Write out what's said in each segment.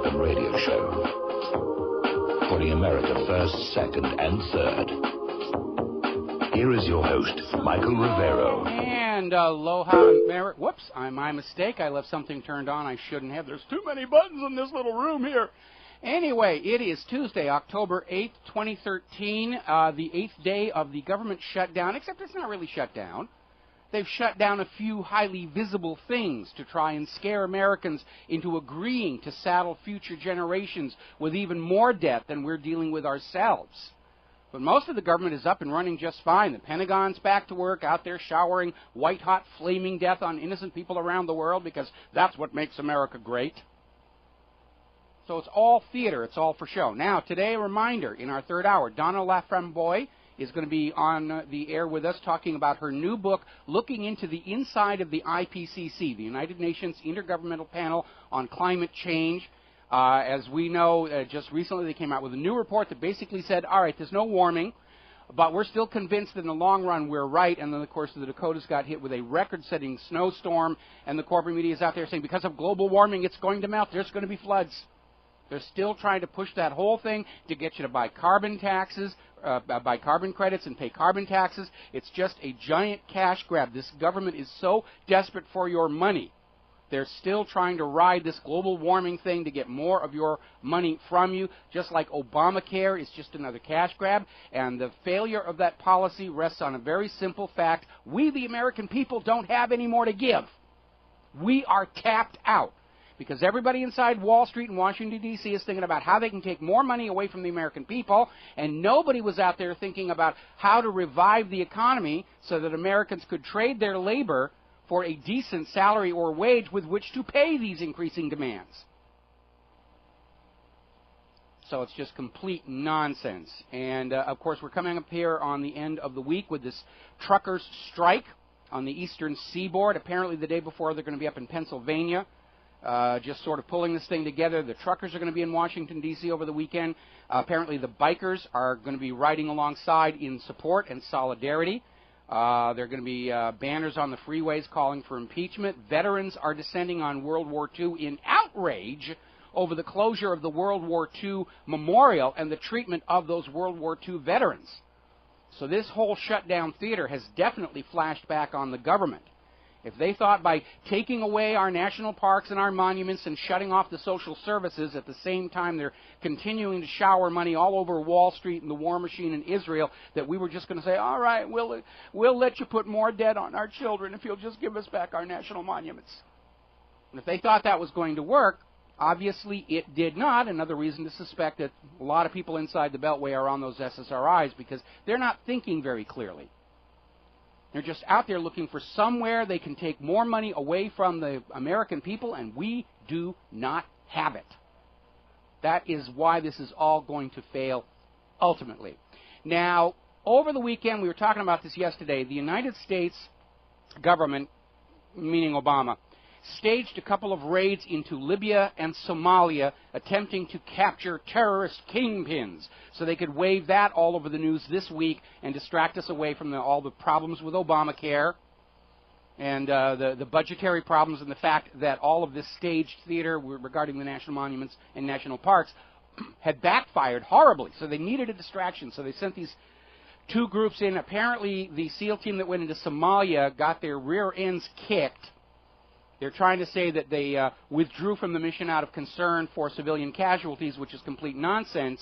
American radio show for the America First, Second, and Third. Here is your host, Michael Rivero. And aloha, whoops, my mistake. I left something turned on I shouldn't have. There's too many buttons in this little room here. Anyway, it is Tuesday, October 8th, 2013, the 8th day of the government shutdown, except it's not really shut down. They've shut down a few highly visible things to try and scare Americans into agreeing to saddle future generations with even more debt than we're dealing with ourselves. But most of the government is up and running just fine. The Pentagon's back to work, out there showering white-hot flaming death on innocent people around the world because that's what makes America great. So it's all theater. It's all for show. Now, today, a reminder, in our third hour, Donna Laframboise is going to be on the air with us talking about her new book, looking into the inside of the IPCC, the United Nations Intergovernmental Panel on Climate Change. As we know, just recently they came out with a new report that basically said, all right, there's no warming, but we're still convinced that in the long run we're right. And then, of course, the Dakotas got hit with a record-setting snowstorm, and the corporate media is out there saying because of global warming it's going to melt, there's going to be floods. They're still trying to push that whole thing to get you to buy carbon taxes, buy carbon credits and pay carbon taxes. It's just a giant cash grab. This government is so desperate for your money. They're still trying to ride this global warming thing to get more of your money from you, just like Obamacare is just another cash grab. And the failure of that policy rests on a very simple fact. We, the American people, don't have any more to give. We are tapped out. Because everybody inside Wall Street and Washington, D.C. is thinking about how they can take more money away from the American people, and nobody was out there thinking about how to revive the economy so that Americans could trade their labor for a decent salary or wage with which to pay these increasing demands. So it's just complete nonsense. And, of course, we're coming up here on the end of the week with this truckers' strike on the eastern seaboard. Apparently the day before they're going to be up in Pennsylvania. Just sort of pulling this thing together. The truckers are going to be in Washington, D.C. over the weekend. Apparently the bikers are going to be riding alongside in support and solidarity. There are going to be banners on the freeways calling for impeachment. Veterans are descending on World War II in outrage over the closure of the World War II memorial and the treatment of those World War II veterans. So this whole shutdown theater has definitely flashed back on the government. If they thought by taking away our national parks and our monuments and shutting off the social services at the same time they're continuing to shower money all over Wall Street and the war machine in Israel, that we were just going to say, all right, we'll let you put more debt on our children if you'll just give us back our national monuments. And if they thought that was going to work, obviously it did not. Another reason to suspect that a lot of people inside the Beltway are on those SSRIs because they're not thinking very clearly. They're just out there looking for somewhere they can take more money away from the American people, and we do not have it. That is why this is all going to fail ultimately. Now, over the weekend, we were talking about this yesterday, the United States government, meaning Obama, staged a couple of raids into Libya and Somalia, attempting to capture terrorist kingpins. So they could wave that all over the news this week and distract us away from all the problems with Obamacare and the budgetary problems and the fact that all of this staged theater regarding the national monuments and national parks had backfired horribly. So they needed a distraction. So they sent these two groups in. Apparently, the SEAL team that went into Somalia got their rear ends kicked. They're trying to say that they withdrew from the mission out of concern for civilian casualties, which is complete nonsense.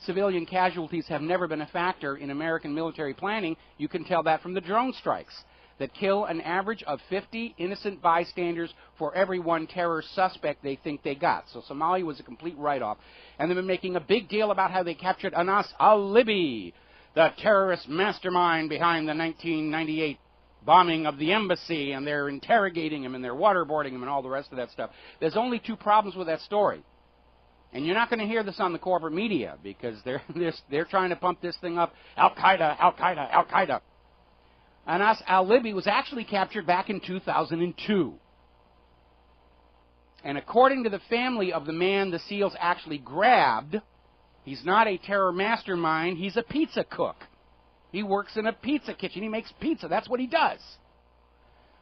Civilian casualties have never been a factor in American military planning. You can tell that from the drone strikes that kill an average of 50 innocent bystanders for every one terror suspect they think they got. So Somalia was a complete write-off. And they've been making a big deal about how they captured Anas al-Libi, the terrorist mastermind behind the 1998 bombing of the embassy, and they're interrogating him and they're waterboarding him and all the rest of that stuff. There's only two problems with that story. And you're not going to hear this on the corporate media because they're trying to pump this thing up. Al-Qaeda, Al-Qaeda, Al-Qaeda. Anas al-Libi was actually captured back in 2002. And according to the family of the man the SEALs actually grabbed, he's not a terror mastermind, he's a pizza cook. He works in a pizza kitchen. He makes pizza. That's what he does.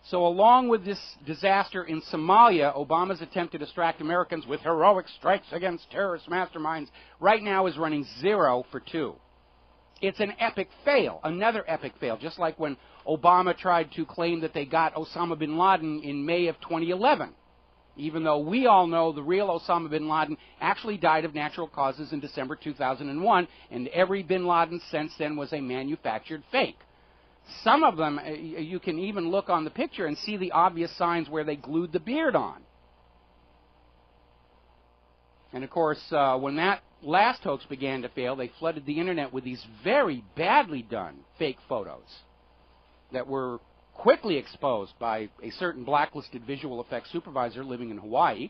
So along with this disaster in Somalia, Obama's attempt to distract Americans with heroic strikes against terrorist masterminds right now is running 0 for 2. It's an epic fail, another epic fail, just like when Obama tried to claim that they got Osama bin Laden in May of 2011, even though we all know the real Osama bin Laden actually died of natural causes in December 2001, and every bin Laden since then was a manufactured fake. Some of them, you can even look on the picture and see the obvious signs where they glued the beard on. And of course, when that last hoax began to fail, they flooded the internet with these very badly done fake photos that were quickly exposed by a certain blacklisted visual effects supervisor living in Hawaii.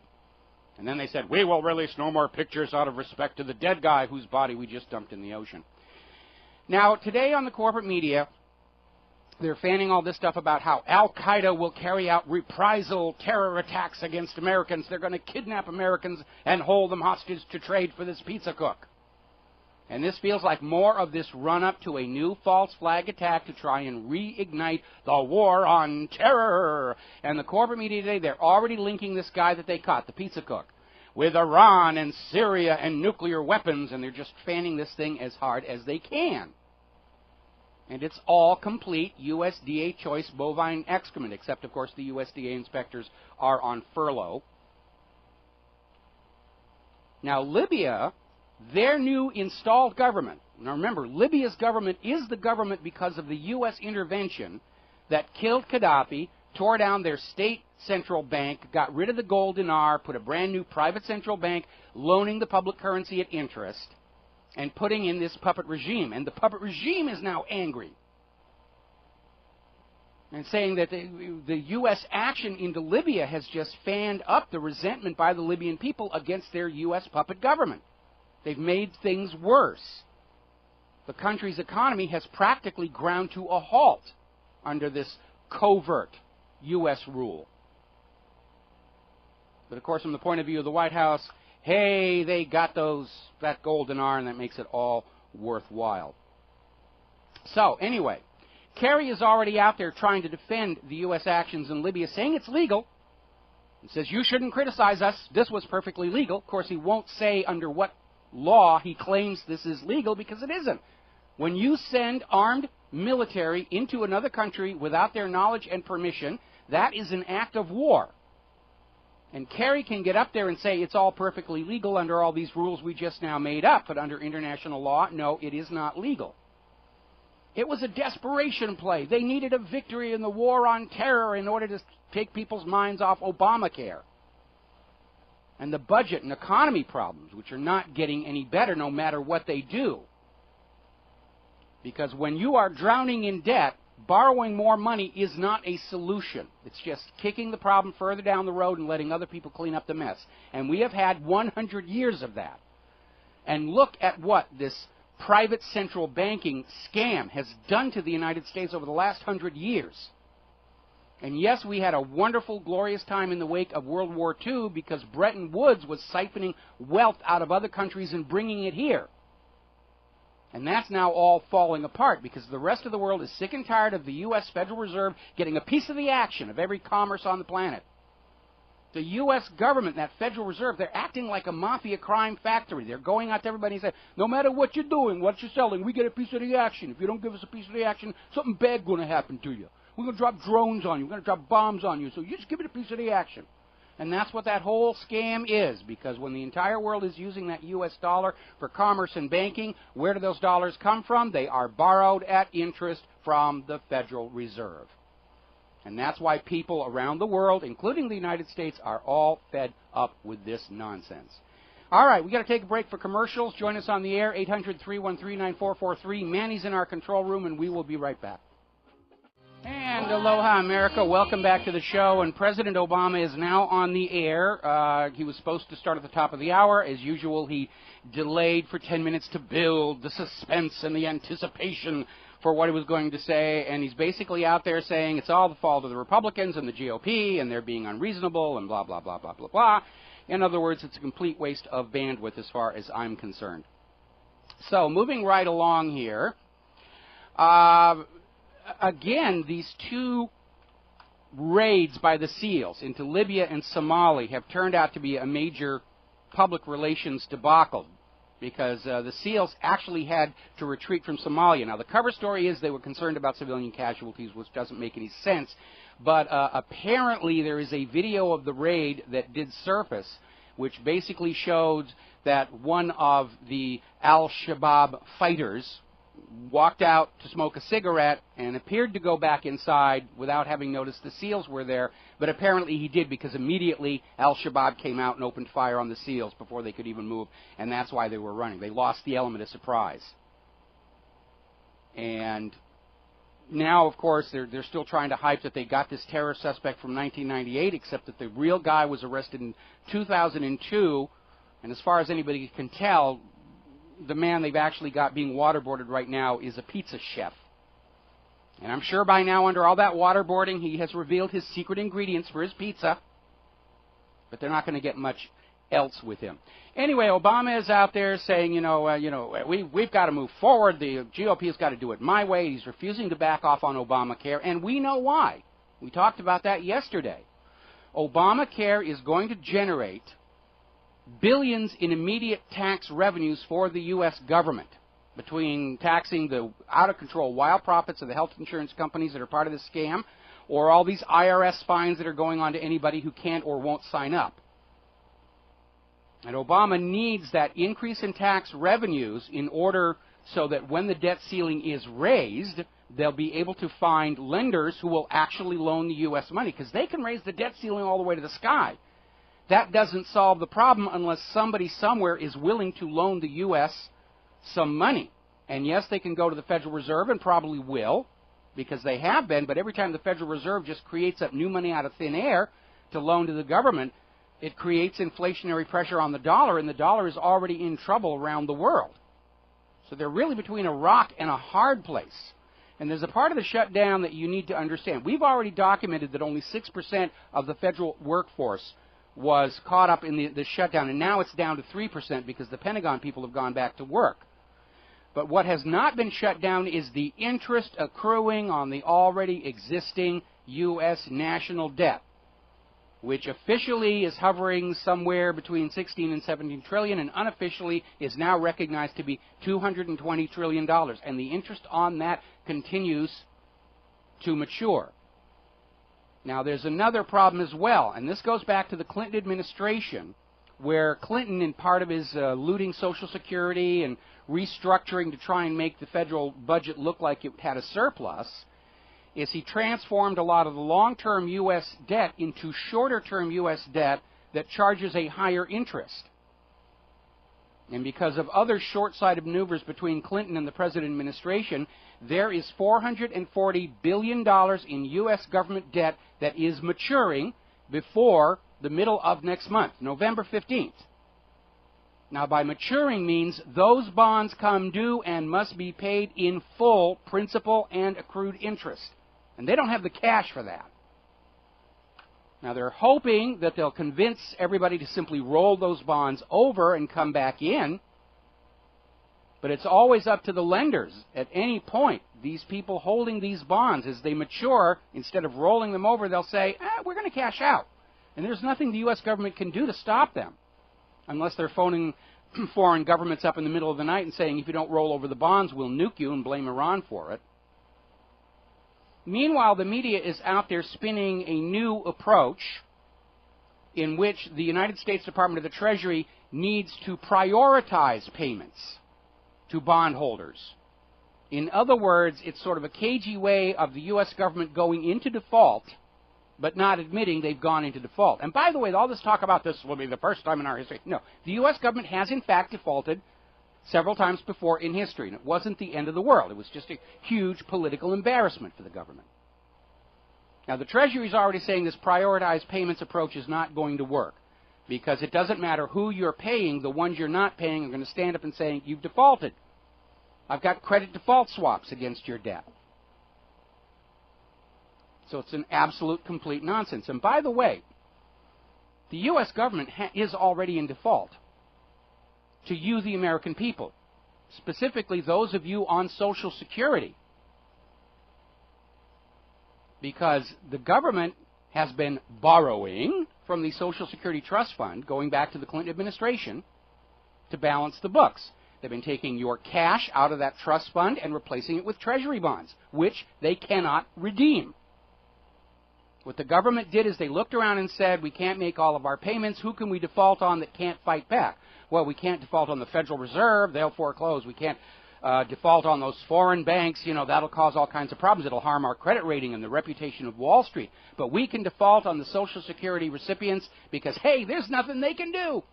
And then they said, we will release no more pictures out of respect to the dead guy whose body we just dumped in the ocean. Now, today on the corporate media, they're fanning all this stuff about how Al-Qaeda will carry out reprisal terror attacks against Americans. They're going to kidnap Americans and hold them hostage to trade for this pizza cook. And this feels like more of this run-up to a new false flag attack to try and reignite the war on terror. And the corporate media today, they're already linking this guy that they caught, the pizza cook, with Iran and Syria and nuclear weapons, and they're just fanning this thing as hard as they can. And it's all complete USDA choice bovine excrement, except, of course, the USDA inspectors are on furlough. Now, Libya, their new installed government, now remember, Libya's government is the government because of the U.S. intervention that killed Gaddafi, tore down their state central bank, got rid of the gold dinar, put a brand new private central bank, loaning the public currency at interest, and putting in this puppet regime. And the puppet regime is now angry and saying that the U.S. action into Libya has just fanned up the resentment by the Libyan people against their U.S. puppet government. They've made things worse. The country's economy has practically ground to a halt under this covert U.S. rule. But of course, from the point of view of the White House, hey, they got that gold dinar, and that makes it all worthwhile. So, anyway, Kerry is already out there trying to defend the U.S. actions in Libya, saying it's legal. He says, you shouldn't criticize us. This was perfectly legal. Of course, he won't say under what law he claims this is legal, because it isn't. When you send armed military into another country without their knowledge and permission, that is an act of war. And Kerry can get up there and say it's all perfectly legal under all these rules we just now made up, but under international law, no, it is not legal. It was a desperation play. They needed a victory in the war on terror in order to take people's minds off Obamacare and the budget and economy problems, which are not getting any better no matter what they do. Because when you are drowning in debt, borrowing more money is not a solution. It's just kicking the problem further down the road and letting other people clean up the mess. And we have had 100 years of that. And look at what this private central banking scam has done to the United States over the last 100 years. And yes, we had a wonderful, glorious time in the wake of World War II because Bretton Woods was siphoning wealth out of other countries and bringing it here. And that's now all falling apart because the rest of the world is sick and tired of the U.S. Federal Reserve getting a piece of the action of every commerce on the planet. The U.S. government, that Federal Reserve, they're acting like a mafia crime factory. They're going out to everybody and saying, no matter what you're doing, what you're selling, we get a piece of the action. If you don't give us a piece of the action, something bad going to happen to you. We're going to drop drones on you. We're going to drop bombs on you. So you just give it a piece of the action. And that's what that whole scam is, because when the entire world is using that U.S. dollar for commerce and banking, where do those dollars come from? They are borrowed at interest from the Federal Reserve. And that's why people around the world, including the United States, are all fed up with this nonsense. All right, we got to take a break for commercials. Join us on the air, 800-313-9443. Manny's in our control room, and we will be right back. And aloha, America. Welcome back to the show. And President Obama is now on the air. He was supposed to start at the top of the hour. As usual, he delayed for 10 minutes to build the suspense and the anticipation for what he was going to say. And he's basically out there saying it's all the fault of the Republicans and the GOP, and they're being unreasonable, and blah, blah, blah, blah, blah, blah. In other words, it's a complete waste of bandwidth as far as I'm concerned. So, moving right along here. Again, these two raids by the SEALs into Libya and Somalia have turned out to be a major public relations debacle, because the SEALs actually had to retreat from Somalia. Now, the cover story is they were concerned about civilian casualties, which doesn't make any sense, but apparently there is a video of the raid that did surface, which basically showed that one of the al-Shabaab fighters walked out to smoke a cigarette and appeared to go back inside without having noticed the SEALs were there, but apparently he did, because immediately al-Shabaab came out and opened fire on the SEALs before they could even move, and that's why they were running. They lost the element of surprise. And now, of course, they're still trying to hype that they got this terror suspect from 1998, except that the real guy was arrested in 2002, and as far as anybody can tell, the man they've actually got being waterboarded right now is a pizza chef. And I'm sure by now, under all that waterboarding, he has revealed his secret ingredients for his pizza, but they're not going to get much else with him. Anyway, Obama is out there saying, we've got to move forward. The GOP has got to do it my way. He's refusing to back off on Obamacare, and we know why. We talked about that yesterday. Obamacare is going to generate billions in immediate tax revenues for the U.S. government, between taxing the out-of-control wild profits of the health insurance companies that are part of this scam, or all these IRS fines that are going on to anybody who can't or won't sign up. And Obama needs that increase in tax revenues in order so that when the debt ceiling is raised, they'll be able to find lenders who will actually loan the U.S. money, because they can raise the debt ceiling all the way to the sky. That doesn't solve the problem unless somebody somewhere is willing to loan the U.S. some money. And yes, they can go to the Federal Reserve, and probably will, because they have been, but every time the Federal Reserve just creates up new money out of thin air to loan to the government, it creates inflationary pressure on the dollar, and the dollar is already in trouble around the world. So they're really between a rock and a hard place. And there's a part of the shutdown that you need to understand. We've already documented that only 6% of the federal workforce was caught up in the shutdown, and now it's down to 3% because the Pentagon people have gone back to work. But what has not been shut down is the interest accruing on the already existing U.S. national debt, which officially is hovering somewhere between 16 and 17 trillion, and unofficially is now recognized to be $220 trillion. And the interest on that continues to mature. Now, there's another problem as well, and this goes back to the Clinton administration, where Clinton, in part of his looting Social Security and restructuring to try and make the federal budget look like it had a surplus, is he transformed a lot of the long-term U.S. debt into shorter-term U.S. debt that charges a higher interest. And because of other short-sighted maneuvers between Clinton and the President administration, there is $440 billion in U.S. government debt that is maturing before the middle of next month, November 15th. Now, by maturing means those bonds come due and must be paid in full, principal and accrued interest. And they don't have the cash for that. Now, they're hoping that they'll convince everybody to simply roll those bonds over and come back in. But it's always up to the lenders. At any point, these people holding these bonds, as they mature, instead of rolling them over, they'll say, we're going to cash out. And there's nothing the U.S. government can do to stop them, unless they're phoning foreign governments up in the middle of the night and saying, if you don't roll over the bonds, we'll nuke you, and blame Iran for it. Meanwhile, the media is out there spinning a new approach in which the United States Department of the Treasury needs to prioritize payments to bondholders. In other words, it's sort of a cagey way of the U.S. government going into default, but not admitting they've gone into default. And by the way, all this talk about this will be the first time in our history. No, the U.S. government has in fact defaulted several times before in history, and it wasn't the end of the world. It was just a huge political embarrassment for the government. Now, the Treasury is already saying this prioritized payments approach is not going to work, because it doesn't matter who you're paying, the ones you're not paying are going to stand up and say, you've defaulted. I've got credit default swaps against your debt. So it's an absolute, complete nonsense. And by the way, the U.S. government is already in default to you, the American people, specifically those of you on Social Security. because the government has been borrowing from the Social Security Trust Fund, going back to the Clinton administration, to balance the books. They've been taking your cash out of that trust fund and replacing it with Treasury bonds, which they cannot redeem. What the government did is they looked around and said, we can't make all of our payments. Who can we default on that can't fight back? Well, we can't default on the Federal Reserve. They'll foreclose. We can't default on those foreign banks. You know, that'll cause all kinds of problems. It'll harm our credit rating and the reputation of Wall Street. But we can default on the Social Security recipients because, hey, there's nothing they can do.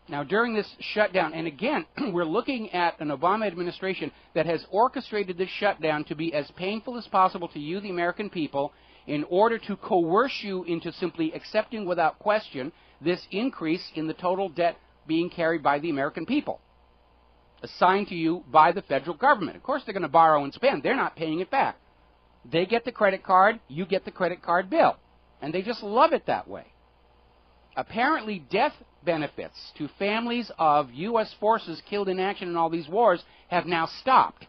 Now, during this shutdown, and again, we're looking at an Obama administration that has orchestrated this shutdown to be as painful as possible to you, the American people, in order to coerce you into simply accepting without question this increase in the total debt being carried by the American people, assigned to you by the federal government. Of course, they're going to borrow and spend. They're not paying it back. They get the credit card, you get the credit card bill, and they just love it that way. Apparently, death benefits to families of U.S. forces killed in action in all these wars have now stopped.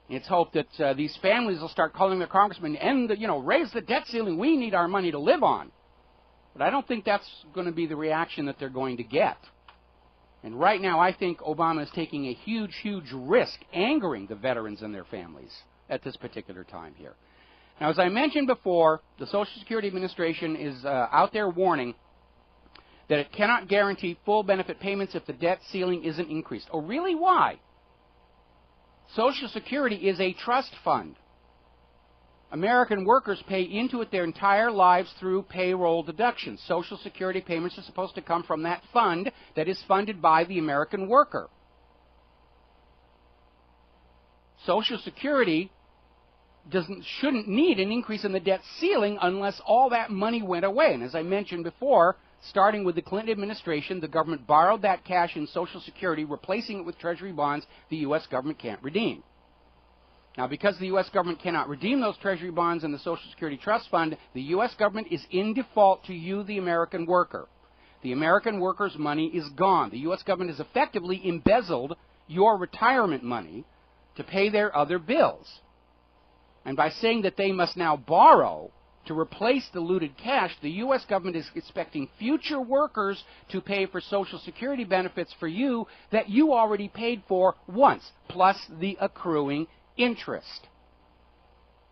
It's hoped that these families will start calling their congressmen and, raise the debt ceiling. We need our money to live on. But I don't think that's going to be the reaction that they're going to get. And right now, I think Obama is taking a huge, huge risk angering the veterans and their families at this particular time here. Now, as I mentioned before, the Social Security Administration is out there warning that it cannot guarantee full benefit payments if the debt ceiling isn't increased. Oh, really? Why? Social Security is a trust fund. American workers pay into it their entire lives through payroll deductions. Social Security payments are supposed to come from that fund that is funded by the American worker. Social Security shouldn't need an increase in the debt ceiling unless all that money went away. And as I mentioned before, starting with the Clinton administration, the government borrowed that cash in Social Security, replacing it with Treasury bonds the U.S. government can't redeem. Now, because the U.S. government cannot redeem those Treasury bonds in the Social Security Trust Fund, the U.S. government is in default to you, the American worker. The American worker's money is gone. The U.S. government has effectively embezzled your retirement money to pay their other bills. And by saying that they must now borrow to replace the looted cash, the U.S. government is expecting future workers to pay for Social Security benefits for you that you already paid for once, plus the accruing interest.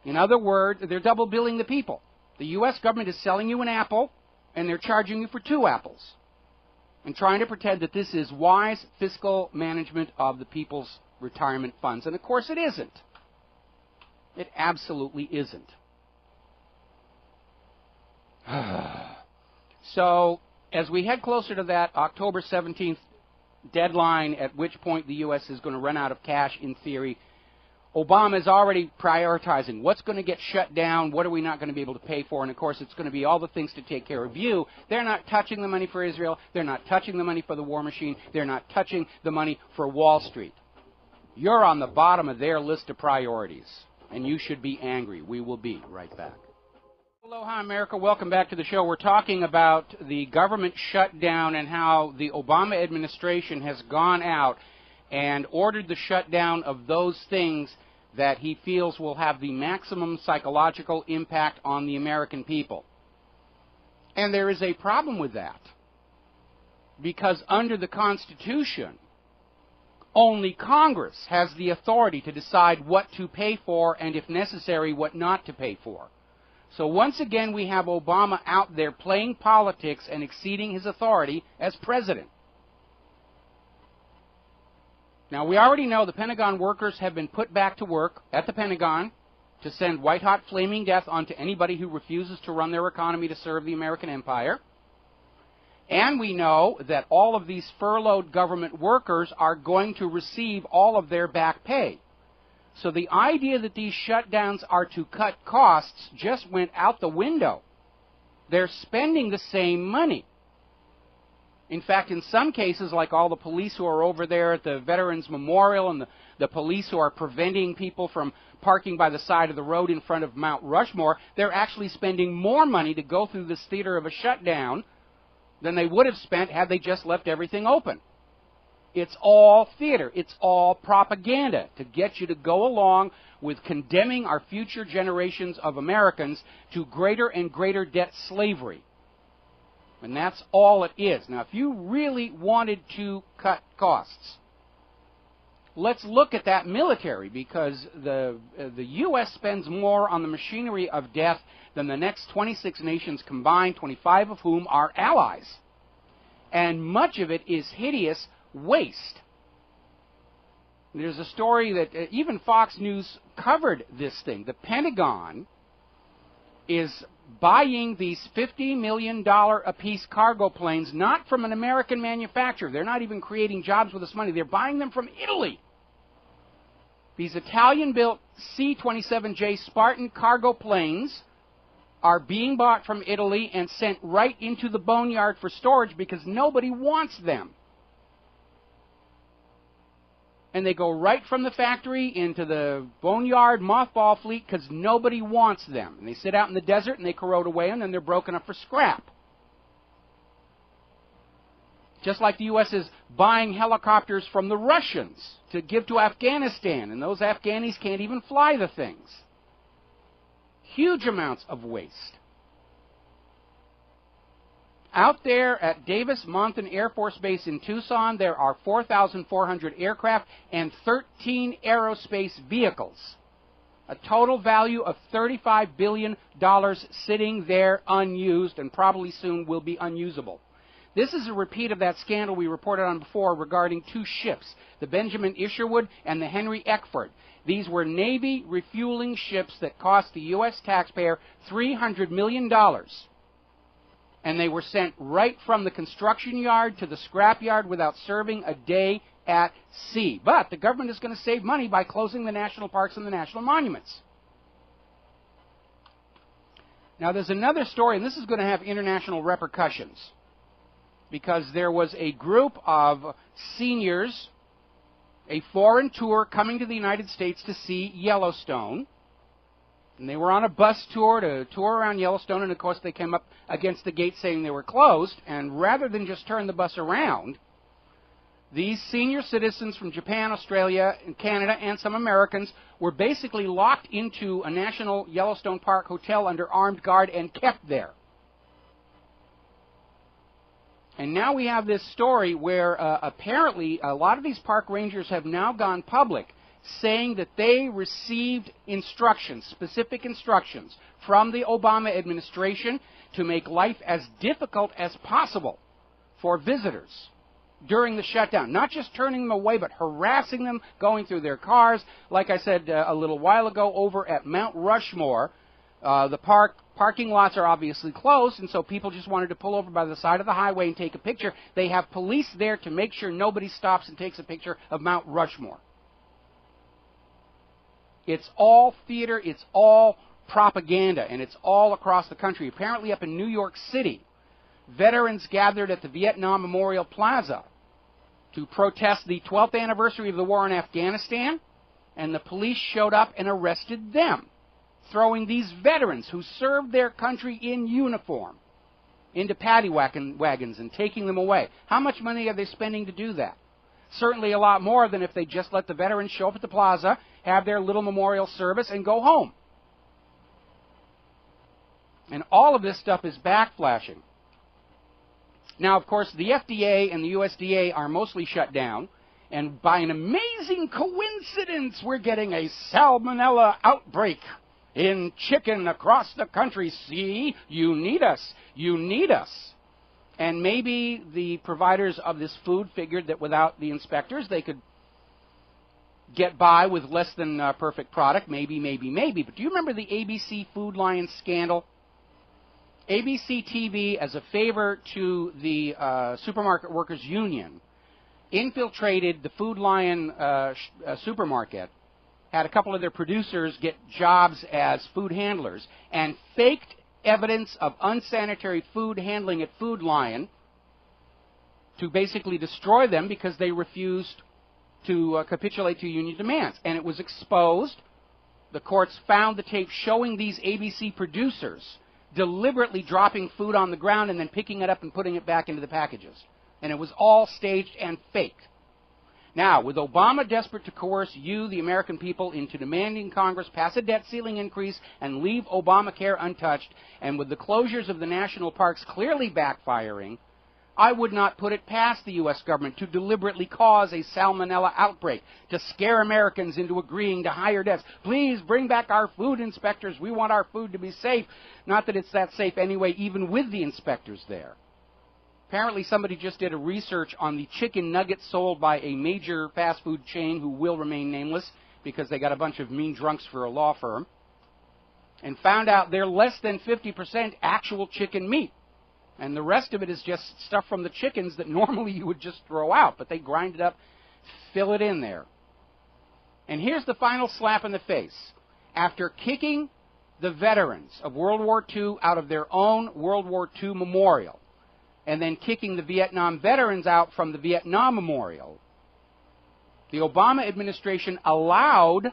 In other words, they're double billing the people. The U.S. government is selling you an apple, and they're charging you for 2 apples, and trying to pretend that this is wise fiscal management of the people's retirement funds. And of course it isn't. It absolutely isn't. So, as we head closer to that October 17th deadline, at which point the U.S. is going to run out of cash in theory, Obama is already prioritizing what's going to get shut down, what are we not going to be able to pay for, and of course it's going to be all the things to take care of you. They're not touching the money for Israel, they're not touching the money for the war machine, they're not touching the money for Wall Street. You're on the bottom of their list of priorities, and you should be angry. We will be right back. Aloha, America. Welcome back to the show. We're talking about the government shutdown and how the Obama administration has gone out and ordered the shutdown of those things that he feels will have the maximum psychological impact on the American people. And there is a problem with that, because under the Constitution, only Congress has the authority to decide what to pay for and, if necessary, what not to pay for. So once again, we have Obama out there playing politics and exceeding his authority as president. Now, we already know the Pentagon workers have been put back to work at the Pentagon to send white-hot flaming death onto anybody who refuses to run their economy to serve the American empire. And we know that all of these furloughed government workers are going to receive all of their back pay. So the idea that these shutdowns are to cut costs just went out the window. They're spending the same money. In fact, in some cases, like all the police who are over there at the Veterans Memorial and the police who are preventing people from parking by the side of the road in front of Mount Rushmore, they're actually spending more money to go through this theater of a shutdown than they would have spent had they just left everything open. It's all theater. It's all propaganda to get you to go along with condemning our future generations of Americans to greater and greater debt slavery. And that's all it is. Now, if you really wanted to cut costs, let's look at that military, because the U.S. spends more on the machinery of death than the next 26 nations combined, 25 of whom are allies. And much of it is hideous waste. There's a story that even Fox News covered this thing. The Pentagon is buying these $50 million apiece cargo planes, not from an American manufacturer. They're not even creating jobs with this money. They're buying them from Italy. These Italian-built C-27J Spartan cargo planes are being bought from Italy and sent right into the boneyard for storage because nobody wants them. And they go right from the factory into the boneyard mothball fleet because nobody wants them. And they sit out in the desert and they corrode away and then they're broken up for scrap. Just like the U.S. is buying helicopters from the Russians to give to Afghanistan, and those Afghanis can't even fly the things. Huge amounts of waste. Out there at Davis-Monthan Air Force Base in Tucson, there are 4,400 aircraft and 13 aerospace vehicles. A total value of $35 billion sitting there unused and probably soon will be unusable. This is a repeat of that scandal we reported on before regarding two ships, the Benjamin Isherwood and the Henry Eckford. These were Navy refueling ships that cost the U.S. taxpayer $300 million. And they were sent right from the construction yard to the scrap yard without serving a day at sea. But the government is going to save money by closing the national parks and the national monuments. Now, there's another story, and this is going to have international repercussions, because there was a group of seniors, a foreign tour coming to the United States to see Yellowstone. And they were on a bus tour to tour around Yellowstone, and of course they came up against the gate saying they were closed, and rather than just turn the bus around, these senior citizens from Japan, Australia, and Canada, and some Americans were basically locked into a National Yellowstone Park hotel under armed guard and kept there. And now we have this story where apparently a lot of these park rangers have now gone public, saying that they received instructions, specific instructions, from the Obama administration to make life as difficult as possible for visitors during the shutdown. Not just turning them away, but harassing them, going through their cars. Like I said a little while ago, over at Mount Rushmore, the parking lots are obviously closed, and so people just wanted to pull over by the side of the highway and take a picture. They have police there to make sure nobody stops and takes a picture of Mount Rushmore. It's all theater, it's all propaganda, and it's all across the country. Apparently up in New York City, veterans gathered at the Vietnam Memorial Plaza to protest the 12th anniversary of the war in Afghanistan, and the police showed up and arrested them, throwing these veterans who served their country in uniform into paddy wagons and taking them away. How much money are they spending to do that? Certainly a lot more than if they just let the veterans show up at the plaza, have their little memorial service, and go home. And all of this stuff is backflashing. Now, of course, the FDA and the USDA are mostly shut down, and by an amazing coincidence, we're getting a salmonella outbreak in chicken across the country. See, you need us. You need us. And maybe the providers of this food figured that without the inspectors, they could get by with less than perfect product. Maybe. But do you remember the ABC Food Lion scandal? ABC TV, as a favor to the Supermarket Workers Union, infiltrated the Food Lion supermarket, had a couple of their producers get jobs as food handlers, and faked evidence of unsanitary food handling at Food Lion to basically destroy them because they refused to capitulate to union demands. And it was exposed. The courts found the tape showing these ABC producers deliberately dropping food on the ground and then picking it up and putting it back into the packages. And it was all staged and faked. Now, with Obama desperate to coerce you, the American people, into demanding Congress pass a debt ceiling increase and leave Obamacare untouched, and with the closures of the national parks clearly backfiring, I would not put it past the U.S. government to deliberately cause a salmonella outbreak, to scare Americans into agreeing to higher debts. Please bring back our food inspectors. We want our food to be safe. Not that it's that safe anyway, even with the inspectors there. Apparently somebody just did a research on the chicken nuggets sold by a major fast food chain who will remain nameless because they got a bunch of mean drunks for a law firm, and found out they're less than 50% actual chicken meat. And the rest of it is just stuff from the chickens that normally you would just throw out, but they grind it up, fill it in there. And here's the final slap in the face. After kicking the veterans of World War II out of their own World War II memorial, and then kicking the Vietnam veterans out from the Vietnam Memorial, the Obama administration allowed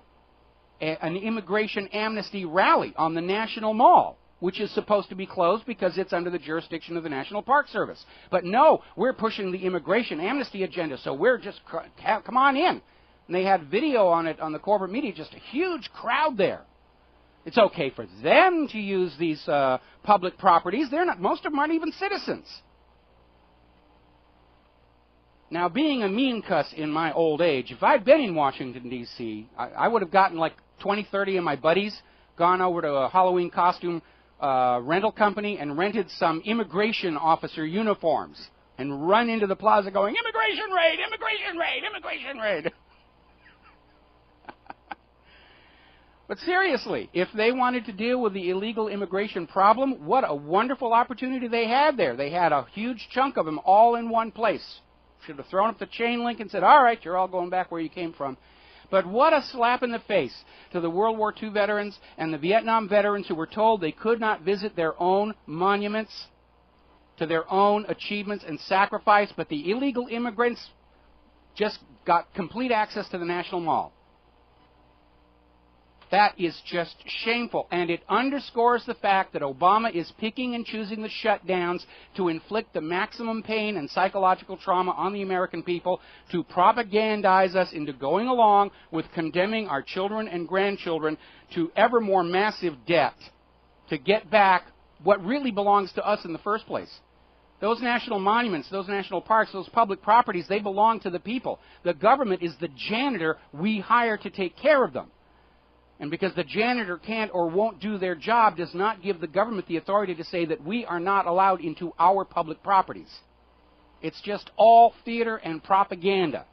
an immigration amnesty rally on the National Mall, which is supposed to be closed because it's under the jurisdiction of the National Park Service. But no, we're pushing the immigration amnesty agenda, so we're just, come on in. And they had video on it on the corporate media, just a huge crowd there. It's okay for them to use these public properties. They're not, most of them aren't even citizens. Now, being a mean cuss in my old age, if I'd been in Washington, D.C., I would have gotten like 20, 30 of my buddies, gone over to a Halloween costume rental company and rented some immigration officer uniforms and run into the plaza going, immigration raid, immigration raid, immigration raid. But seriously, if they wanted to deal with the illegal immigration problem, what a wonderful opportunity they had there. They had a huge chunk of them all in one place. Should have thrown up the chain link and said, all right, you're all going back where you came from. But what a slap in the face to the World War II veterans and the Vietnam veterans who were told they could not visit their own monuments to their own achievements and sacrifice, but the illegal immigrants just got complete access to the National Mall. That is just shameful, and it underscores the fact that Obama is picking and choosing the shutdowns to inflict the maximum pain and psychological trauma on the American people, to propagandize us into going along with condemning our children and grandchildren to ever more massive debt to get back what really belongs to us in the first place. Those national monuments, those national parks, those public properties, they belong to the people. The government is the janitor we hire to take care of them. And because the janitor can't or won't do their job does not give the government the authority to say that we are not allowed into our public properties. It's just all theater and propaganda.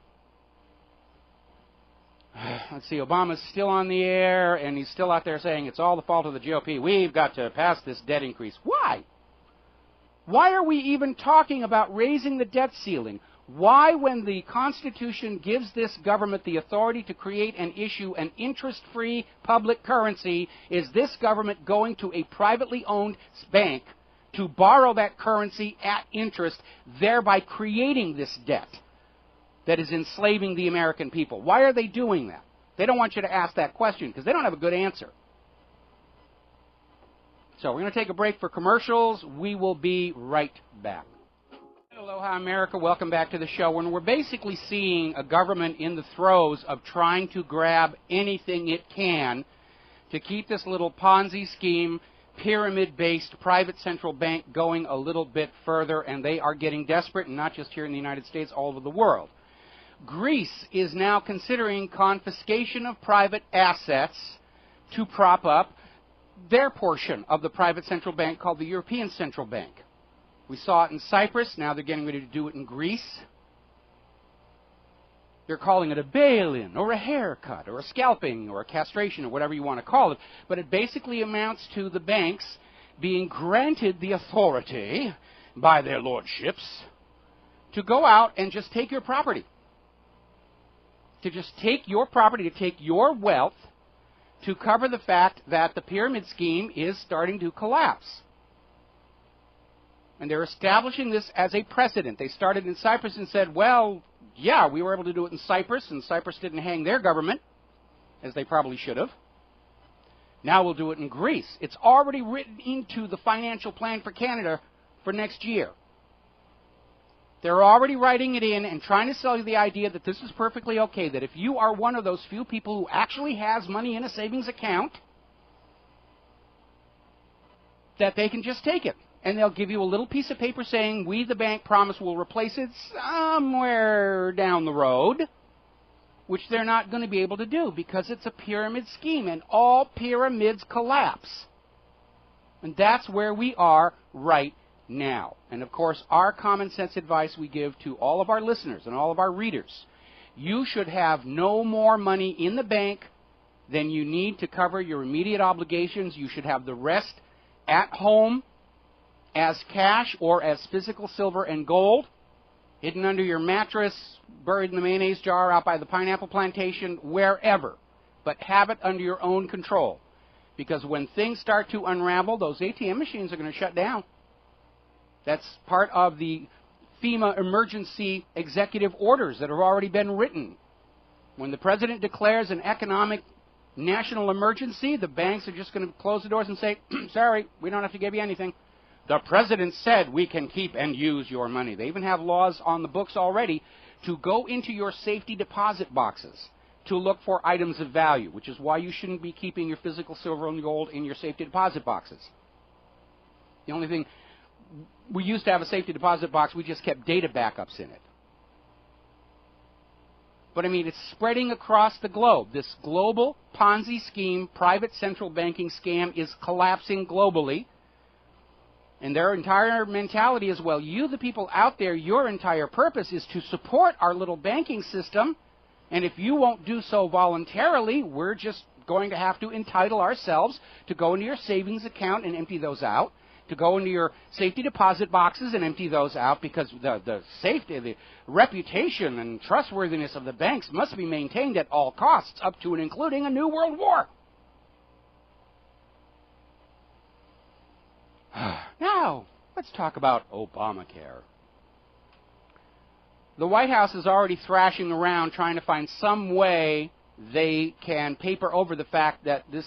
Let's see, Obama's still on the air, and he's still out there saying it's all the fault of the GOP. We've got to pass this debt increase. Why? Why are we even talking about raising the debt ceiling? Why, when the Constitution gives this government the authority to create and issue an interest-free public currency, is this government going to a privately owned bank to borrow that currency at interest, thereby creating this debt that is enslaving the American people? Why are they doing that? They don't want you to ask that question because they don't have a good answer. So we're going to take a break for commercials. We will be right back. Aloha, America. Welcome back to the show. When we're basically seeing a government in the throes of trying to grab anything it can to keep this little Ponzi scheme, pyramid-based private central bank going a little bit further, and they are getting desperate, and not just here in the United States, all over the world. Greece is now considering confiscation of private assets to prop up their portion of the private central bank called the European Central Bank. We saw it in Cyprus. Now they're getting ready to do it in Greece. They're calling it a bail-in or a haircut or a scalping or a castration or whatever you want to call it. But it basically amounts to the banks being granted the authority by their lordships to go out and just take your property. To just take your property, to take your wealth, to cover the fact that the pyramid scheme is starting to collapse. And they're establishing this as a precedent. They started in Cyprus and said, well, yeah, we were able to do it in Cyprus, and Cyprus didn't hang their government, as they probably should have. Now we'll do it in Greece. It's already written into the financial plan for Canada for next year. They're already writing it in and trying to sell you the idea that this is perfectly okay, that if you are one of those few people who actually has money in a savings account, that they can just take it. And they'll give you a little piece of paper saying, we, the bank, promise we'll replace it somewhere down the road, which they're not going to be able to do because it's a pyramid scheme, and all pyramids collapse. And that's where we are right now. And, of course, our common sense advice we give to all of our listeners and all of our readers, you should have no more money in the bank than you need to cover your immediate obligations. You should have the rest at home as cash or as physical silver and gold, hidden under your mattress, buried in the mayonnaise jar out by the pineapple plantation, wherever. But have it under your own control. Because when things start to unravel, those ATM machines are going to shut down. That's part of the FEMA emergency executive orders that have already been written. When the president declares an economic national emergency, the banks are just going to close the doors and say, sorry, we don't have to give you anything. The president said we can keep and use your money. They even have laws on the books already to go into your safety deposit boxes to look for items of value, which is why you shouldn't be keeping your physical silver and gold in your safety deposit boxes. The only thing, we used to have a safety deposit box, we just kept data backups in it. But I mean, it's spreading across the globe. This global Ponzi scheme, private central banking scam is collapsing globally. And their entire mentality is, well, you, the people out there, your entire purpose is to support our little banking system. And if you won't do so voluntarily, we're just going to have to entitle ourselves to go into your savings account and empty those out, to go into your safety deposit boxes and empty those out, because the safety, the reputation and trustworthiness of the banks must be maintained at all costs, up to and including a new world war. Now, let's talk about Obamacare. The White House is already thrashing around trying to find some way they can paper over the fact that this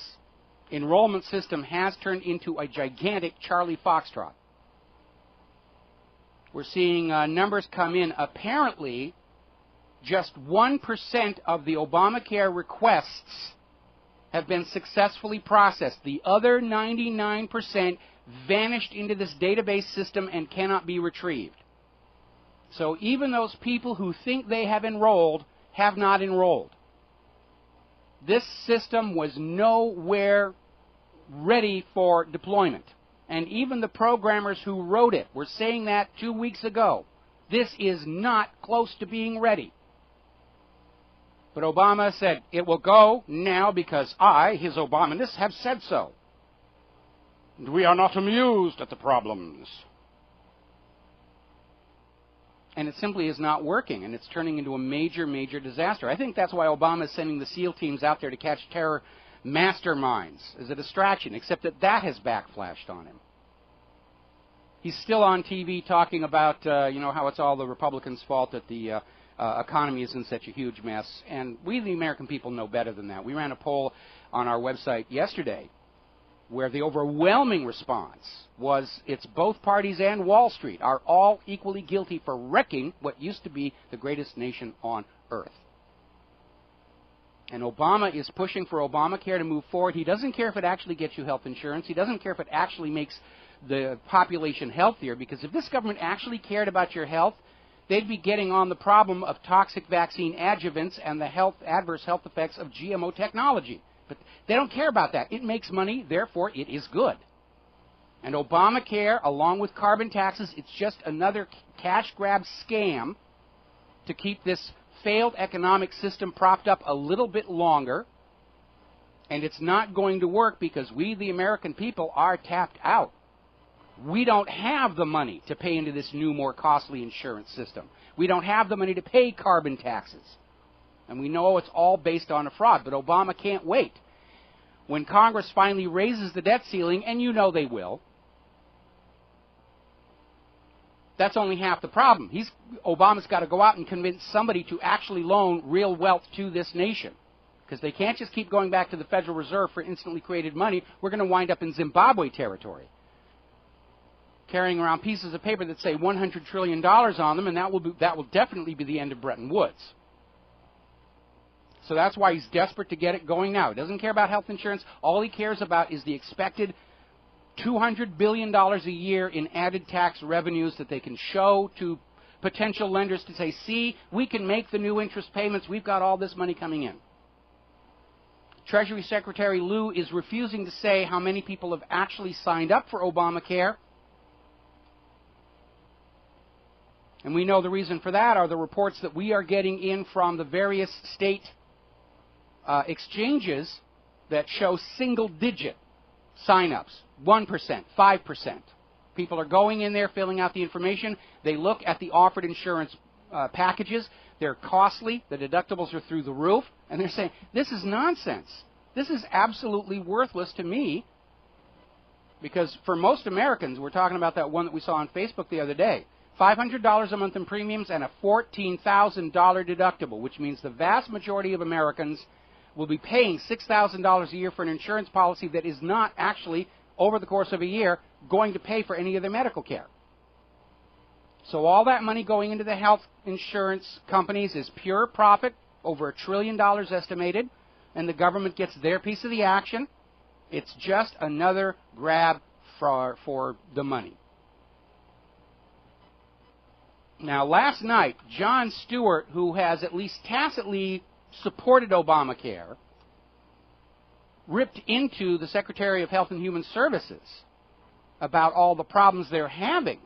enrollment system has turned into a gigantic Charlie Foxtrot. We're seeing numbers come in. Apparently, just 1% of the Obamacare requests have been successfully processed. The other 99% vanished into this database system and cannot be retrieved. So even those people who think they have enrolled have not enrolled. This system was nowhere ready for deployment. And even the programmers who wrote it were saying that 2 weeks ago. This is not close to being ready. But Obama said, it will go now because I, his Obamaness, have said so. And we are not amused at the problems. And it simply is not working, and it's turning into a major, major disaster. I think that's why Obama is sending the SEAL teams out there to catch terror masterminds as a distraction, except that has backflashed on him. He's still on TV talking about, how it's all the Republicans' fault that the economy is in such a huge mess. And we, the American people, know better than that. We ran a poll on our website yesterday where the overwhelming response was it's both parties and Wall Street are all equally guilty for wrecking what used to be the greatest nation on earth. And Obama is pushing for Obamacare to move forward. He doesn't care if it actually gets you health insurance. He doesn't care if it actually makes the population healthier, because if this government actually cared about your health, they'd be getting on the problem of toxic vaccine adjuvants and the adverse health effects of GMO technology. But they don't care about that. It makes money, therefore it is good. And Obamacare, along with carbon taxes, it's just another cash grab scam to keep this failed economic system propped up a little bit longer. And it's not going to work because we, the American people, are tapped out. We don't have the money to pay into this new, more costly insurance system. We don't have the money to pay carbon taxes. And we know it's all based on a fraud, but Obama can't wait. When Congress finally raises the debt ceiling, and you know they will, that's only half the problem. Obama's got to go out and convince somebody to actually loan real wealth to this nation, because they can't just keep going back to the Federal Reserve for instantly created money. We're going to wind up in Zimbabwe territory. carrying around pieces of paper that say $100 trillion on them, and that will definitely be the end of Bretton Woods. So that's why he's desperate to get it going now. He doesn't care about health insurance. All he cares about is the expected $200 billion a year in added tax revenues that they can show to potential lenders to say, see, we can make the new interest payments. We've got all this money coming in. Treasury Secretary Lew is refusing to say how many people have actually signed up for Obamacare. And we know the reason for that are the reports that we are getting in from the various state exchanges that show single-digit sign-ups, 1%, 5%. People are going in there, filling out the information. They look at the offered insurance packages. They're costly. The deductibles are through the roof. And they're saying, this is nonsense. This is absolutely worthless to me. Because for most Americans, we're talking about that one that we saw on Facebook the other day, $500 a month in premiums and a $14,000 deductible, which means the vast majority of Americans will be paying $6,000 a year for an insurance policy that is not actually, over the course of a year, going to pay for any of their medical care. So all that money going into the health insurance companies is pure profit, over $1 trillion estimated, and the government gets their piece of the action. It's just another grab for the money. Now, last night, Jon Stewart, who has at least tacitly supported Obamacare, ripped into the Secretary of Health and Human Services about all the problems they're having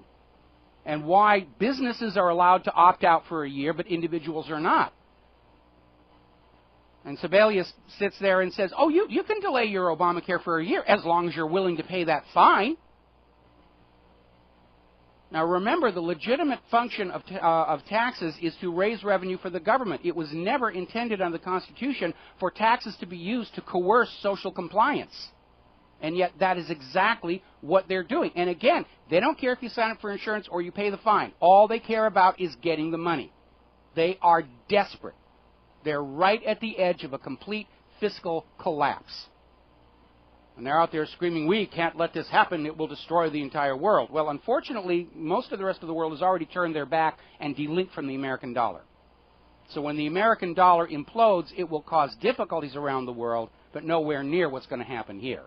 and why businesses are allowed to opt out for a year, but individuals are not. And Sebelius sits there and says, oh, you can delay your Obamacare for a year as long as you're willing to pay that fine. Now, remember, the legitimate function of taxes is to raise revenue for the government. It was never intended under the Constitution for taxes to be used to coerce social compliance. And yet that is exactly what they're doing. And again, they don't care if you sign up for insurance or you pay the fine. All they care about is getting the money. They are desperate. They're right at the edge of a complete fiscal collapse. And they're out there screaming, we can't let this happen, it will destroy the entire world. Well, unfortunately, most of the rest of the world has already turned their back and delinked from the American dollar. So when the American dollar implodes, it will cause difficulties around the world, but nowhere near what's going to happen here.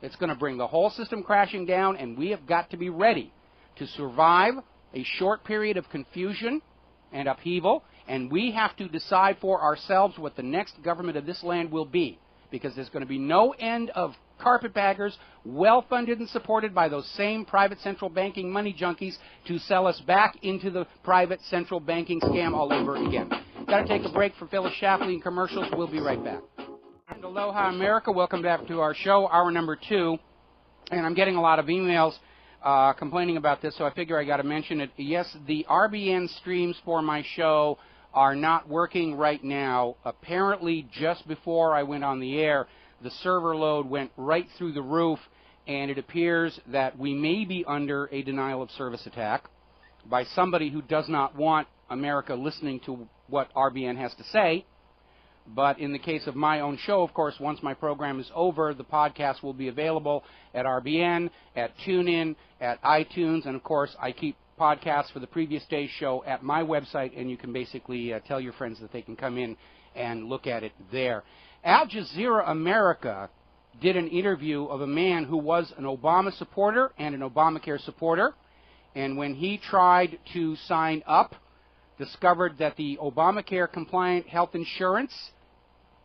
It's going to bring the whole system crashing down, and we have got to be ready to survive a short period of confusion and upheaval, and we have to decide for ourselves what the next government of this land will be, because there's going to be no end of carpetbaggers, well-funded and supported by those same private central banking money junkies to sell us back into the private central banking scam all over again. Got to take a break for Phyllis Shapley and commercials. We'll be right back. And Aloha America, welcome back to our show, hour number 2. And I'm getting a lot of emails complaining about this, so I figure I got to mention it. Yes, the RBN streams for my show are not working right now. Apparently, just before I went on the air, the server load went right through the roof, and it appears that we may be under a denial of service attack by somebody who does not want America listening to what RBN has to say. But in the case of my own show, of course, once my program is over, the podcast will be available at RBN, at TuneIn, at iTunes, and of course, I keep podcasts for the previous day's show at my website, and you can basically tell your friends that they can come in and look at it there. Al Jazeera America did an interview of a man who was an Obama supporter and an Obamacare supporter, and when he tried to sign up, discovered that the Obamacare compliant health insurance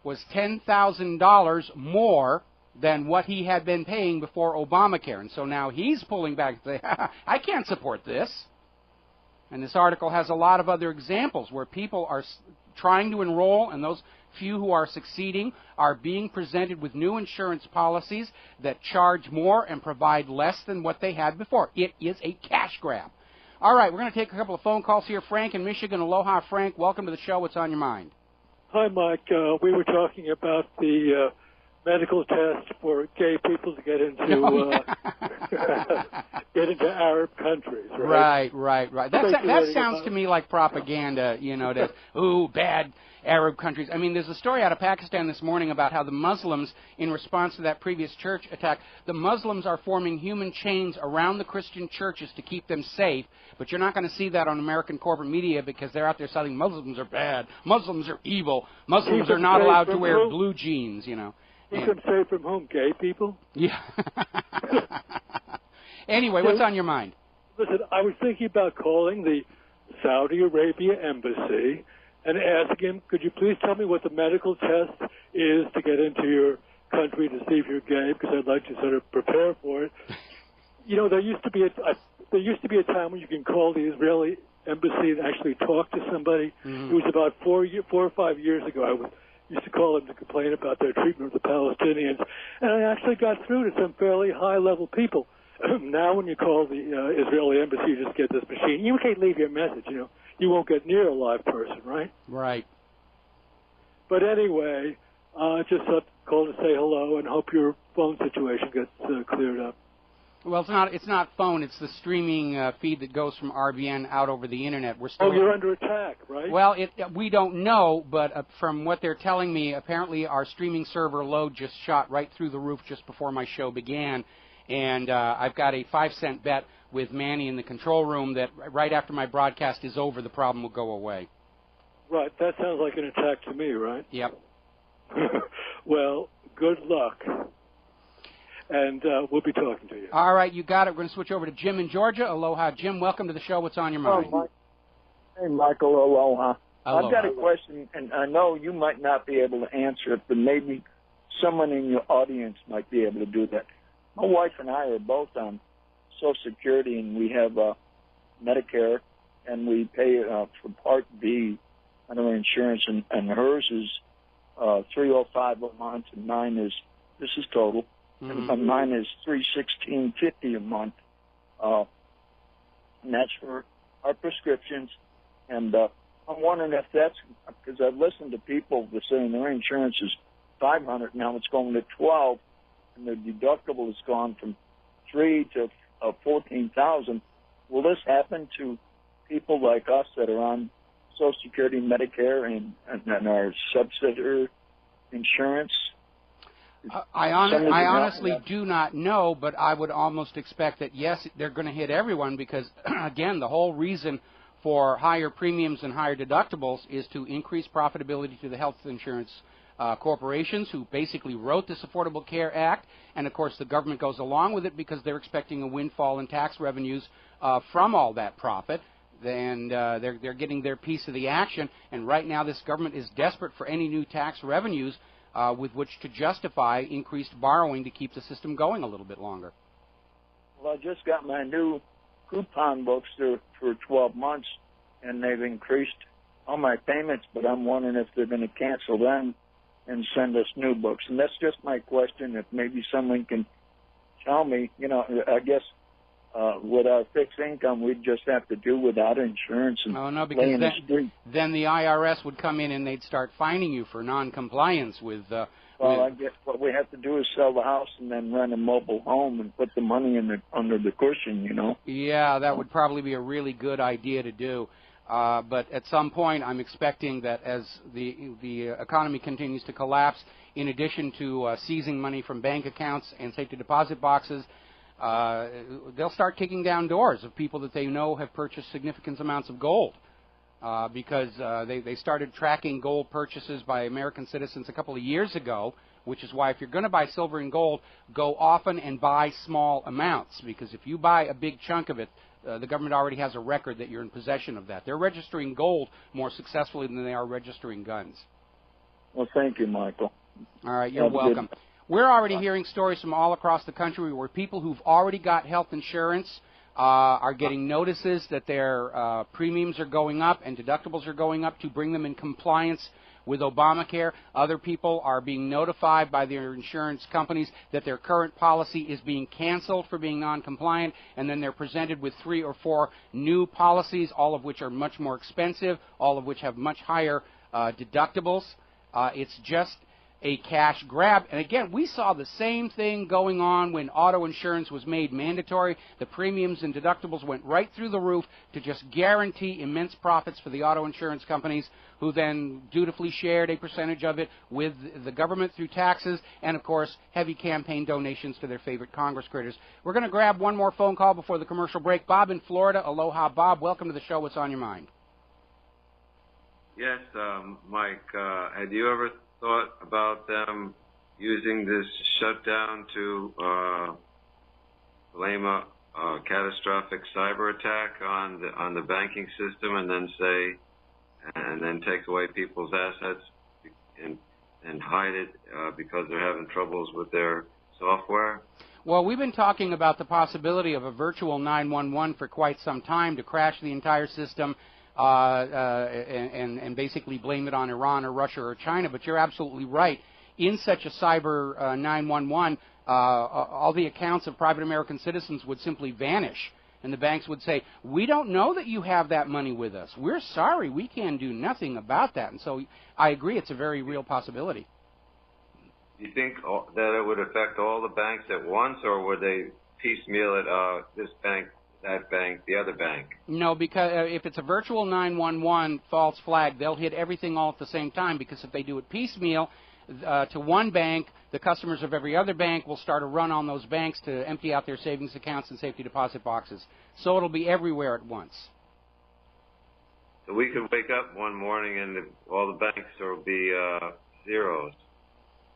was $10,000 more than what he had been paying before Obamacare. And so now he's pulling back and saying, I can't support this. And this article has a lot of other examples where people are trying to enroll, and those few who are succeeding are being presented with new insurance policies that charge more and provide less than what they had before. It is a cash grab. All right, we're going to take a couple of phone calls here. Frank in Michigan. Aloha, Frank. Welcome to the show. What's on your mind? Hi, Mike. We were talking about the medical test for gay people to get into get into Arab countries, right? Right. That sounds to me like propaganda, you know, that, ooh, bad Arab countries. I mean, there's a story out of Pakistan this morning about how the Muslims, in response to that previous church attack, the Muslims are forming human chains around the Christian churches to keep them safe, but you're not going to see that on American corporate media because they're out there saying Muslims are bad, Muslims are evil, Muslims are not allowed to wear blue jeans, you know. Keep them safe from whom? Gay people? Yeah. Anyway, what's on your mind? Listen, I was thinking about calling the Saudi Arabia embassy and asking him, could you please tell me what the medical test is to get into your country to see if you're gay, because I'd like to sort of prepare for it. You know, there used to be a time when you can call the Israeli embassy and actually talk to somebody. Mm-hmm. It was about 4 or 5 years ago. I used to call them to complain about their treatment of the Palestinians, and I actually got through to some fairly high-level people. Now when you call the Israeli embassy, you just get this machine. You can't leave your message, you know. You won't get near a live person, right? Right. But anyway, just call to say hello and hope your phone situation gets cleared up. Well, it's not phone. It's the streaming feed that goes from RBN out over the internet. We're still. Oh, you're under attack, right? Well, we don't know, but from what they're telling me, apparently our streaming server load just shot right through the roof just before my show began, and I've got a 5-cent bet with Manny in the control room that right after my broadcast is over, the problem will go away. Right. That sounds like an attack to me, right? Yep. Well, good luck. And we'll be talking to you. All right, you got it. We're going to switch over to Jim in Georgia. Aloha, Jim. Welcome to the show. What's on your mind? Hey, Michael. Aloha. Aloha. I've got a question, and I know you might not be able to answer it, but maybe someone in your audience might be able to do that. My wife and I are both on Social Security, and we have Medicare, and we pay for Part B on our insurance, and hers is $305 a month, and mine is, this is total, and mine is $316.50 a month, and that's for our prescriptions. And I'm wondering if that's because I've listened to people that saying their insurance is $500 now, it's going to $1,200, and the deductible has gone from $3,000 to $14,000. Will this happen to people like us that are on Social Security, Medicare, and our subsidiary insurance? I honestly do not know, but I would almost expect that, yes, they're going to hit everyone because, again, the whole reason for higher premiums and higher deductibles is to increase profitability to the health insurance corporations who basically wrote this Affordable Care Act, and, of course, the government goes along with it because they're expecting a windfall in tax revenues from all that profit, and they're getting their piece of the action, and right now this government is desperate for any new tax revenues with which to justify increased borrowing to keep the system going a little bit longer. Well, I just got my new coupon books for 12 months, and they've increased all my payments, but I'm wondering if they're going to cancel them and send us new books. And that's just my question, if maybe someone can tell me. You know, I guess with our fixed income, we'd just have to do without insurance and lay in the street. Then the IRS would come in and they'd start fining you for non-compliance with... I guess what we have to do is sell the house and then rent a mobile home and put the money under the cushion, you know. Yeah, that would probably be a really good idea to do. But at some point, I'm expecting that as the economy continues to collapse, in addition to seizing money from bank accounts and safety deposit boxes, they'll start kicking down doors of people that they know have purchased significant amounts of gold. Because they started tracking gold purchases by American citizens a couple of years ago, which is why if you're going to buy silver and gold, go often and buy small amounts. Because if you buy a big chunk of it, the government already has a record that you're in possession of that. They're registering gold more successfully than they are registering guns. Well, thank you, Michael. All right, you're welcome. We're already hearing stories from all across the country where people who've already got health insurance are getting notices that their premiums are going up and deductibles are going up to bring them in compliance with Obamacare. Other people are being notified by their insurance companies that their current policy is being canceled for being non-compliant, and then they're presented with 3 or 4 new policies, all of which are much more expensive, all of which have much higher deductibles. It's just a cash grab. And again, we saw the same thing going on when auto insurance was made mandatory. The premiums and deductibles went right through the roof to just guarantee immense profits for the auto insurance companies, who then dutifully shared a percentage of it with the government through taxes and, of course, heavy campaign donations to their favorite Congress critters. We're going to grab one more phone call before the commercial break. Bob in Florida. Aloha, Bob. Welcome to the show. What's on your mind? Yes, Mike, had you ever thought about them using this shutdown to blame a catastrophic cyber attack on the banking system, and then take away people's assets and hide it because they're having troubles with their software? Well, we've been talking about the possibility of a virtual 911 for quite some time to crash the entire system and basically blame it on Iran or Russia or China. But you're absolutely right. In such a cyber 911, all the accounts of private American citizens would simply vanish. And the banks would say, we don't know that you have that money with us. We're sorry. We can do nothing about that. And so I agree. It's a very real possibility. Do you think that it would affect all the banks at once, or would they piecemeal it, this bank, that bank, the other bank? No, because if it's a virtual 911 false flag, they'll hit everything all at the same time, because if they do it piecemeal to one bank, the customers of every other bank will start a run on those banks to empty out their savings accounts and safety deposit boxes. So it'll be everywhere at once. So we could wake up one morning and all the banks will be zeros.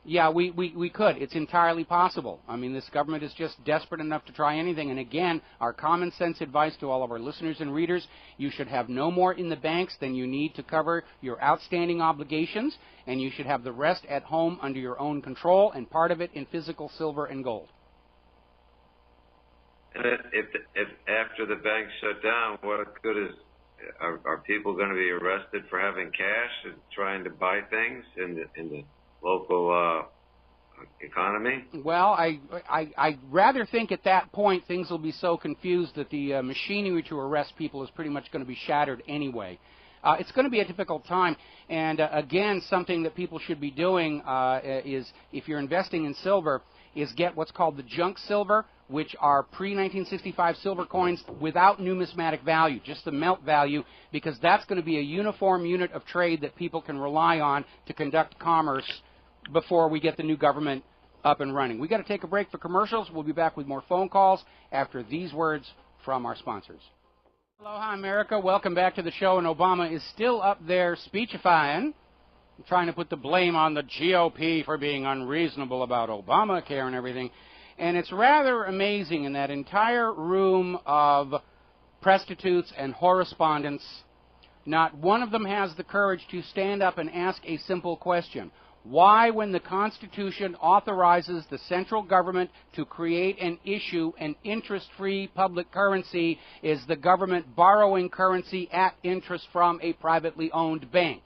Yeah, we could. It's entirely possible. I mean, this government is just desperate enough to try anything. And again, our common sense advice to all of our listeners and readers, you should have no more in the banks than you need to cover your outstanding obligations, and you should have the rest at home under your own control, and part of it in physical silver and gold. And if after the banks shut down, what good is, are people going to be arrested for having cash and trying to buy things in the local economy? Well, I rather think at that point things will be so confused that the machinery to arrest people is pretty much going to be shattered anyway. It's going to be a difficult time, and again, something that people should be doing is, if you're investing in silver, is get what's called the junk silver, which are pre-1965 silver coins without numismatic value, just the melt value, because that's going to be a uniform unit of trade that people can rely on to conduct commerce before we get the new government up and running. We've got to take a break for commercials. We'll be back with more phone calls after these words from our sponsors. Aloha, America. Welcome back to the show. And Obama is still up there speechifying, trying to put the blame on the GOP for being unreasonable about Obamacare and everything. And it's rather amazing, in that entire room of prostitutes and correspondents, not one of them has the courage to stand up and ask a simple question. Why, when the Constitution authorizes the central government to create and issue an interest-free public currency, is the government borrowing currency at interest from a privately owned bank?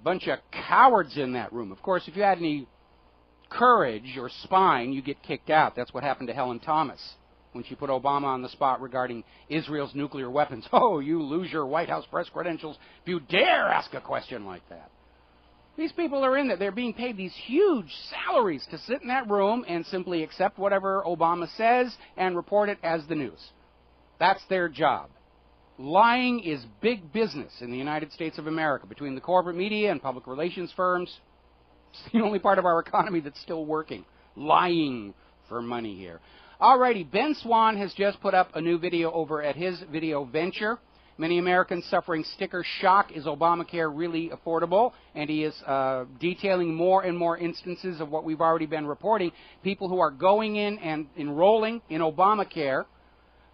Bunch of cowards in that room. Of course, if you had any courage or spine, you get kicked out. That's what happened to Helen Thomas when she put Obama on the spot regarding Israel's nuclear weapons. Oh, you lose your White House press credentials if you dare ask a question like that. These people are in there. They're being paid these huge salaries to sit in that room and simply accept whatever Obama says and report it as the news. That's their job. Lying is big business in the United States of America, between the corporate media and public relations firms. It's the only part of our economy that's still working. Lying for money here. Alrighty, Ben Swan has just put up a new video over at his video venture. Many Americans suffering sticker shock. Is Obamacare really affordable? And he is detailing more and more instances of what we've already been reporting. People who are going in and enrolling in Obamacare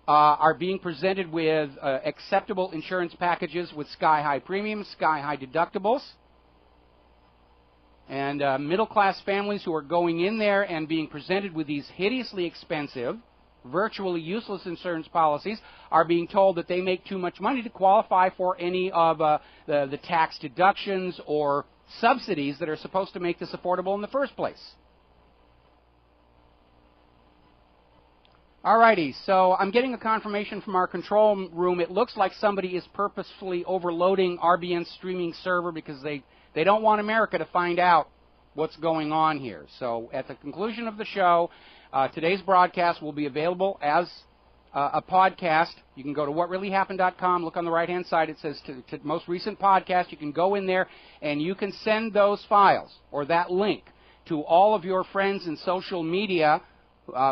are being presented with acceptable insurance packages with sky-high premiums, sky-high deductibles. And middle-class families who are going in there and being presented with these hideously expensive, virtually useless insurance policies are being told that they make too much money to qualify for any of the tax deductions or subsidies that are supposed to make this affordable in the first place. Alrighty, so I'm getting a confirmation from our control room. It looks like somebody is purposefully overloading RBN's streaming server because they don't want America to find out what's going on here. So at the conclusion of the show, today's broadcast will be available as a podcast. You can go to whatreallyhappened.com, look on the right-hand side. It says to most recent podcast. You can go in there, and you can send those files or that link to all of your friends in social media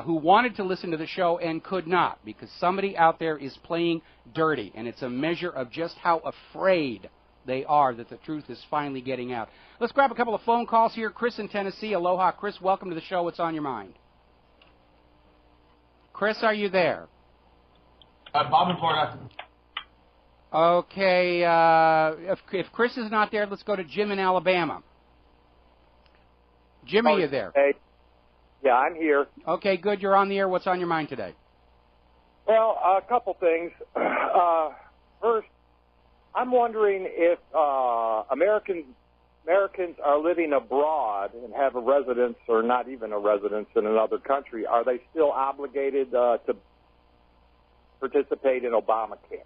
who wanted to listen to the show and could not, because somebody out there is playing dirty, and it's a measure of just how afraid they are that the truth is finally getting out. Let's grab a couple of phone calls here. Chris in Tennessee. Aloha, Chris. Welcome to the show. What's on your mind? Chris, are you there? Bob in Florida. Okay. If Chris is not there, let's go to Jim in Alabama. Jim, are you there? Hey. Yeah, I'm here. Okay, good. You're on the air. What's on your mind today? Well, a couple things. First, I'm wondering if Americans are living abroad and have a residence or not even a residence in another country. Are they still obligated to participate in Obamacare?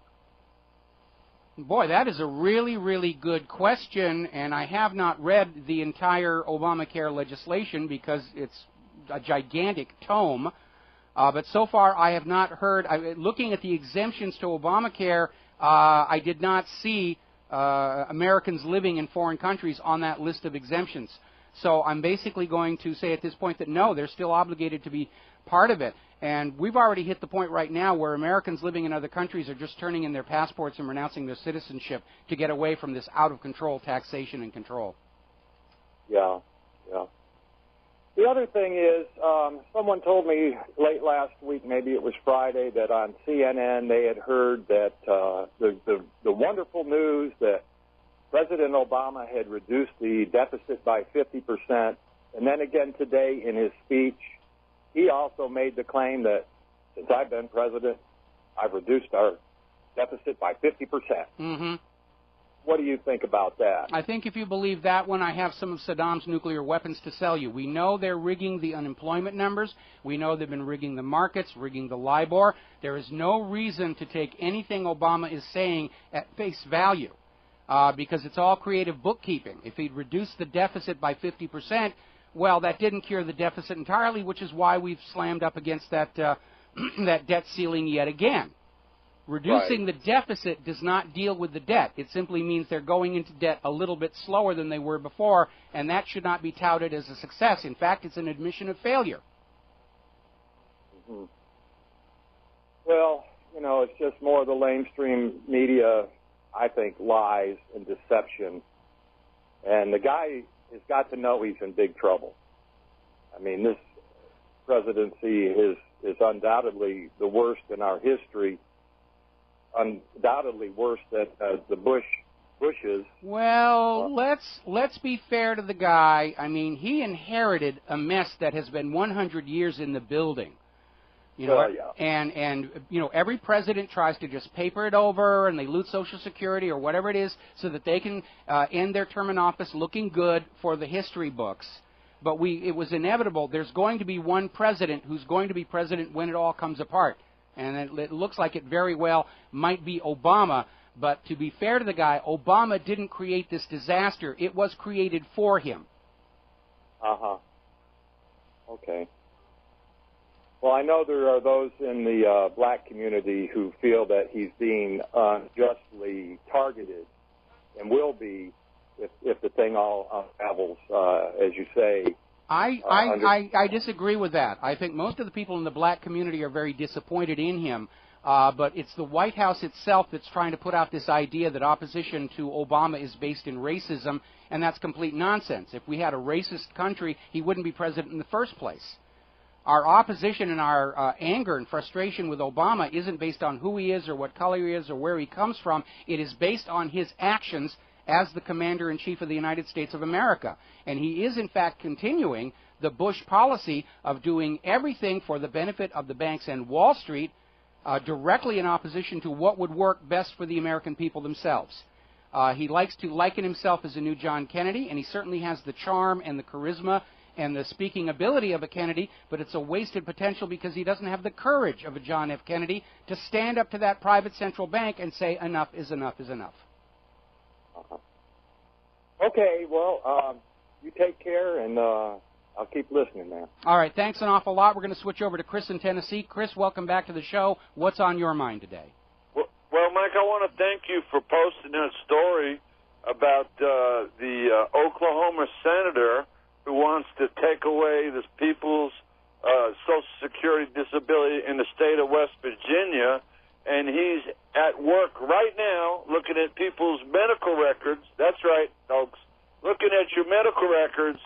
Boy, that is a really, really good question, and I have not read the entire Obamacare legislation because it's a gigantic tome. But so far, I have not heard. Looking at the exemptions to Obamacare, I did not see Americans living in foreign countries on that list of exemptions. So I'm basically going to say at this point that no, they're still obligated to be part of it. And we've already hit the point right now where Americans living in other countries are just turning in their passports and renouncing their citizenship to get away from this out-of-control taxation and control. Yeah. The other thing is, someone told me late last week, maybe it was Friday, that on CNN they had heard that the wonderful news that President Obama had reduced the deficit by 50%. And then again today in his speech, he also made the claim that since I've been president, I've reduced our deficit by 50%. Mm-hmm. What do you think about that? I think if you believe that one, I have some of Saddam's nuclear weapons to sell you. We know they're rigging the unemployment numbers. We know they've been rigging the markets, rigging the LIBOR. There is no reason to take anything Obama is saying at face value because it's all creative bookkeeping. If he'd reduced the deficit by 50%, well, that didn't cure the deficit entirely, which is why we've slammed up against that that debt ceiling yet again. Reducing the deficit does not deal with the debt. It simply means they're going into debt a little bit slower than they were before, and that should not be touted as a success. In fact, it's an admission of failure. Mm-hmm. Well, it's just more of the mainstream media, I think, lies and deception. And the guy has got to know he's in big trouble. I mean, this presidency is undoubtedly the worst in our history. Undoubtedly worse than the Bushes. Well, let's be fair to the guy. I mean, he inherited a mess that has been 100 years in the building. And every president tries to just paper it over, and they loot Social Security or whatever it is so that they can end their term in office looking good for the history books. But it was inevitable. There's going to be one president who's going to be president when it all comes apart. And it looks like it very well might be Obama. But to be fair to the guy, Obama didn't create this disaster. It was created for him. Uh-huh. Okay. Well, I know there are those in the black community who feel that he's being unjustly targeted and will be if the thing all unravels, as you say. I disagree with that. I think most of the people in the black community are very disappointed in him, but it's the White House itself that's trying to put out this idea that opposition to Obama is based in racism, and that's complete nonsense. If we had a racist country, he wouldn't be president in the first place. Our opposition and our anger and frustration with Obama isn't based on who he is or what color he is or where he comes from. It is based on his actions as the Commander-in-Chief of the United States of America. And he is, in fact, continuing the Bush policy of doing everything for the benefit of the banks and Wall Street directly in opposition to what would work best for the American people themselves. He likes to liken himself as a new John Kennedy, and he certainly has the charm and the charisma and the speaking ability of a Kennedy, but it's a wasted potential because he doesn't have the courage of a John F. Kennedy to stand up to that private central bank and say enough is enough is enough. Okay, well, You take care, and I'll keep listening, man. All right, thanks an awful lot. We're going to switch over to Chris in Tennessee. Chris, welcome back to the show. What's on your mind today? Well, Mike, I want to thank you for posting that story about the Oklahoma senator who wants to take away this people's Social Security disability in the state of West Virginia, and he's at work right now looking at people's medical records. That's right, folks, looking at your medical records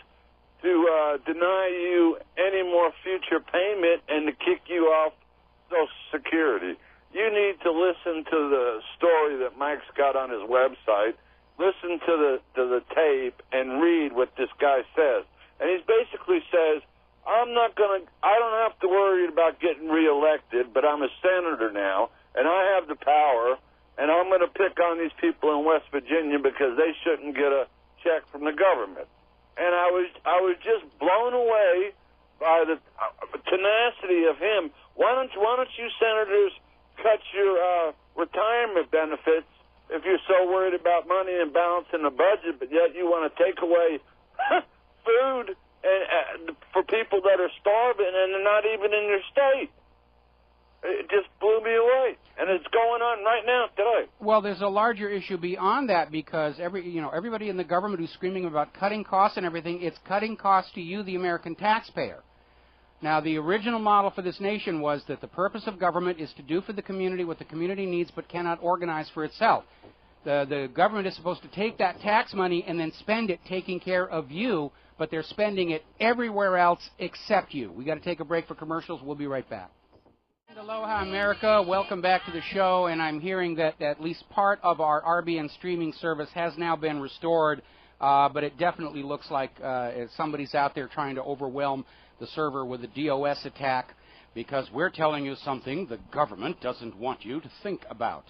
to deny you any more future payment and to kick you off Social Security. You need to listen to the story that Mike's got on his website. Listen to the tape and read what this guy says. And he basically says, I don't have to worry about getting reelected, but I'm a senator now, and I have the power, and I'm going to pick on these people in West Virginia because they shouldn't get a check from the government. And I was just blown away by the tenacity of him. Why don't you senators cut your retirement benefits if you're so worried about money and balancing the budget, but yet you want to take away food and for people that are starving and they're not even in your state? It just blew me away, and it's going on right now today. Well, there's a larger issue beyond that because everybody in the government who's screaming about cutting costs and everything, it's cutting costs to you, the American taxpayer. Now, the original model for this nation was that the purpose of government is to do for the community what the community needs but cannot organize for itself. The government is supposed to take that tax money and then spend it taking care of you, but they're spending it everywhere else except you. We got to take a break for commercials. We'll be right back. Aloha, America. Welcome back to the show, and I'm hearing that at least part of our RBN streaming service has now been restored, but it definitely looks like somebody's out there trying to overwhelm the server with a DOS attack because we're telling you something the government doesn't want you to think about.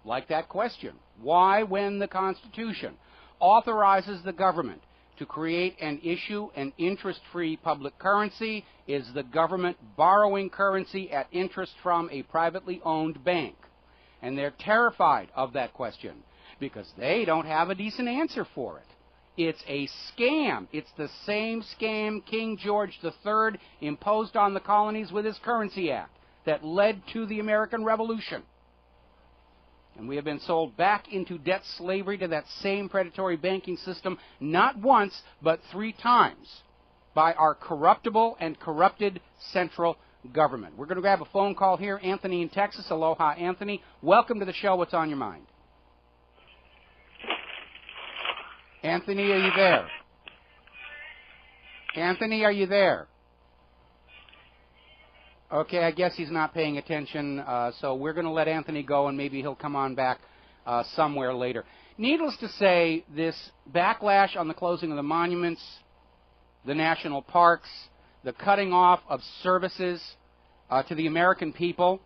Like that question, why, when the Constitution authorizes the government to create and issue an interest-free public currency, is the government borrowing currency at interest from a privately owned bank? And they're terrified of that question because they don't have a decent answer for it. It's a scam. It's the same scam King George III imposed on the colonies with his Currency Act that led to the American Revolution. And we have been sold back into debt slavery to that same predatory banking system not once, but 3 times by our corruptible and corrupted central government. We're going to grab a phone call here. Anthony in Texas. Aloha, Anthony. Welcome to the show. What's on your mind? Anthony, are you there? Anthony, are you there? Okay, I guess he's not paying attention, so we're going to let Anthony go, and maybe he'll come on back somewhere later. Needless to say, this backlash on the closing of the monuments, the national parks, the cutting off of services to the American people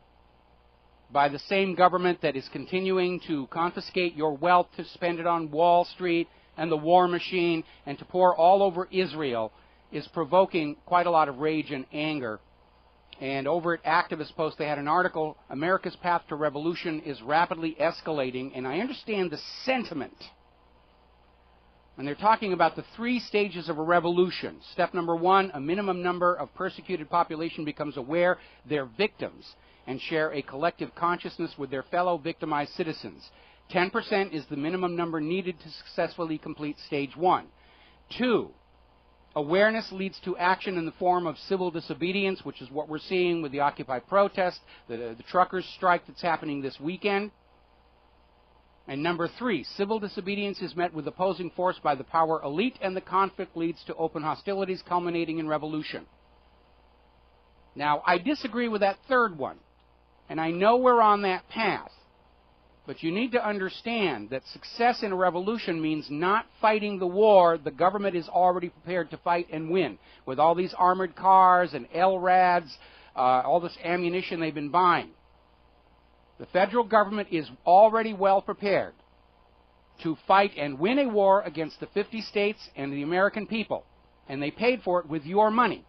by the same government that is continuing to confiscate your wealth to spend it on Wall Street and the war machine and to pour all over Israel is provoking quite a lot of rage and anger. And over at Activist Post, they had an article, America's Path to Revolution is rapidly escalating, and I understand the sentiment. And they're talking about the 3 stages of a revolution. Step number 1, a minimum number of persecuted population becomes aware they're victims and share a collective consciousness with their fellow victimized citizens. 10% is the minimum number needed to successfully complete stage 1. 2, awareness leads to action in the form of civil disobedience, which is what we're seeing with the Occupy protest, the truckers' strike that's happening this weekend. And number 3, civil disobedience is met with opposing force by the power elite, and the conflict leads to open hostilities culminating in revolution. Now, I disagree with that third one, and I know we're on that path. But you need to understand that success in a revolution means not fighting the war the government is already prepared to fight and win, with all these armored cars and LRADs, all this ammunition they've been buying. The federal government is already well prepared to fight and win a war against the 50 states and the American people, and they paid for it with your money.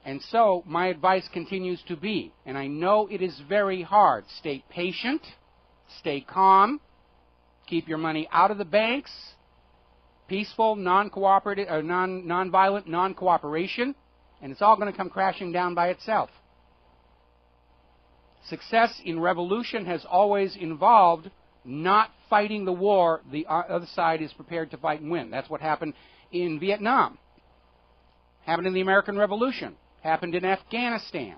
And so my advice continues to be, and I know it is very hard, stay patient, stay calm, keep your money out of the banks, peaceful, non-cooperative, or non-violent, non-cooperation, and it's all going to come crashing down by itself. Success in revolution has always involved not fighting the war the other side is prepared to fight and win. That's what happened in Vietnam, happened in the American Revolution, happened in Afghanistan.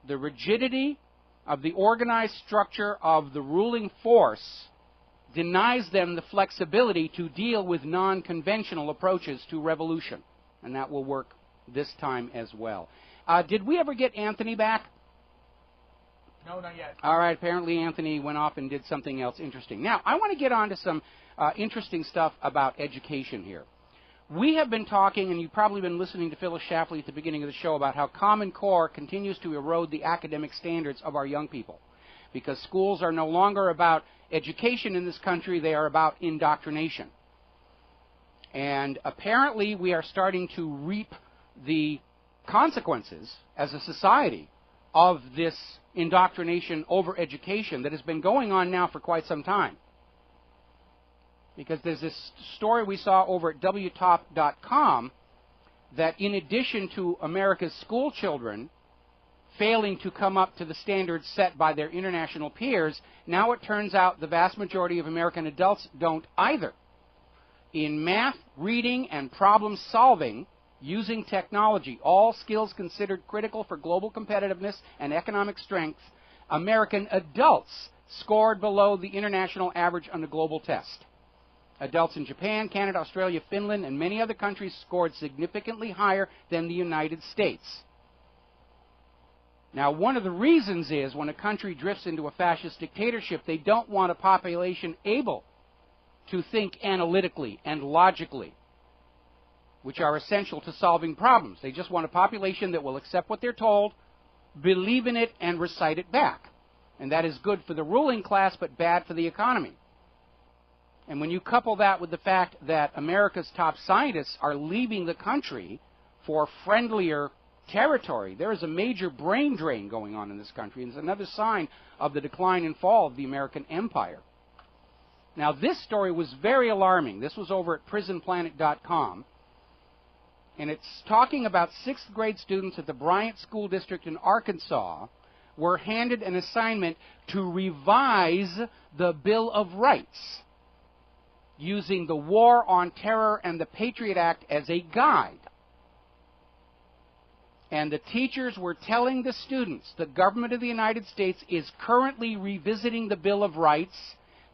The rigidity of the organized structure of the ruling force denies them the flexibility to deal with non-conventional approaches to revolution. And that will work this time as well. Did we ever get Anthony back? No, not yet. All right, apparently Anthony went off and did something else interesting. Now, I want to get on to some interesting stuff about education here. We have been talking, and you've probably been listening to Phyllis Schlafly at the beginning of the show, about how Common Core continues to erode the academic standards of our young people. Because schools are no longer about education in this country, they are about indoctrination. And apparently we are starting to reap the consequences as a society of this indoctrination over education that has been going on now for quite some time. Because there's this story we saw over at WTOP.com that in addition to America's school children failing to come up to the standards set by their international peers, now it turns out the vast majority of American adults don't either. In math, reading, and problem solving, using technology, all skills considered critical for global competitiveness and economic strength, American adults scored below the international average on the global test. Adults in Japan, Canada, Australia, Finland, and many other countries scored significantly higher than the United States. Now, one of the reasons is when a country drifts into a fascist dictatorship, they don't want a population able to think analytically and logically, which are essential to solving problems. They just want a population that will accept what they're told, believe in it, and recite it back. And that is good for the ruling class, but bad for the economy. And when you couple that with the fact that America's top scientists are leaving the country for friendlier territory, there is a major brain drain going on in this country, and it's another sign of the decline and fall of the American empire. Now, this story was very alarming. This was over at prisonplanet.com. And it's talking about 6th grade students at the Bryant School District in Arkansas were handed an assignment to revise the Bill of Rights using the War on Terror and the Patriot Act as a guide. And the teachers were telling the students the government of the United States is currently revisiting the Bill of Rights.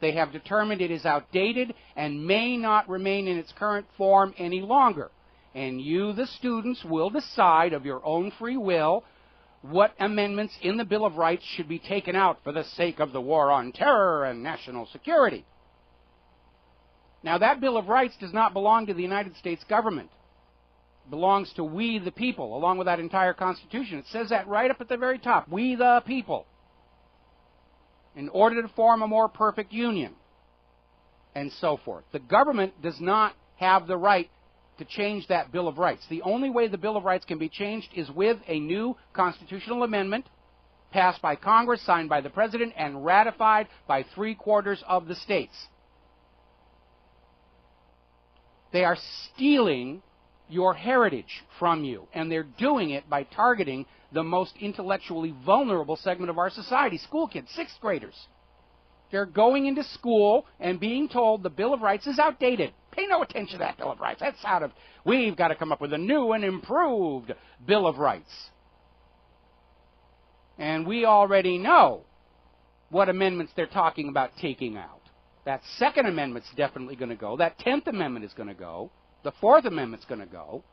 They have determined it is outdated and may not remain in its current form any longer. And you, the students, will decide of your own free will what amendments in the Bill of Rights should be taken out for the sake of the war on terror and national security. Now, that Bill of Rights does not belong to the United States government. It belongs to we, the people, along with that entire Constitution. It says that right up at the very top, we, the people, in order to form a more perfect union, and so forth. The government does not have the right to change that Bill of Rights. The only way the Bill of Rights can be changed is with a new constitutional amendment passed by Congress, signed by the President, and ratified by 3/4 of the states. They are stealing your heritage from you, and they're doing it by targeting the most intellectually vulnerable segment of our society, school kids, 6th graders. They're going into school and being told the Bill of Rights is outdated. Pay no attention to that Bill of Rights. That's out of... We've got to come up with a new and improved Bill of Rights. And we already know what amendments they're talking about taking out. That 2nd Amendment's definitely going to go. That 10th Amendment is going to go. The 4th Amendment's going to go.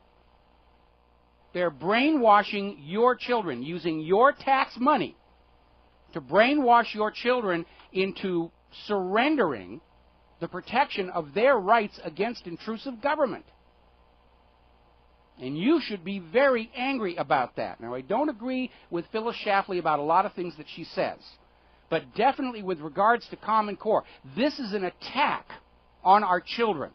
They're brainwashing your children, using your tax money to brainwash your children into surrendering the protection of their rights against intrusive government. And you should be very angry about that. Now, I don't agree with Phyllis Schlafly about a lot of things that she says, but definitely with regards to Common Core, this is an attack on our children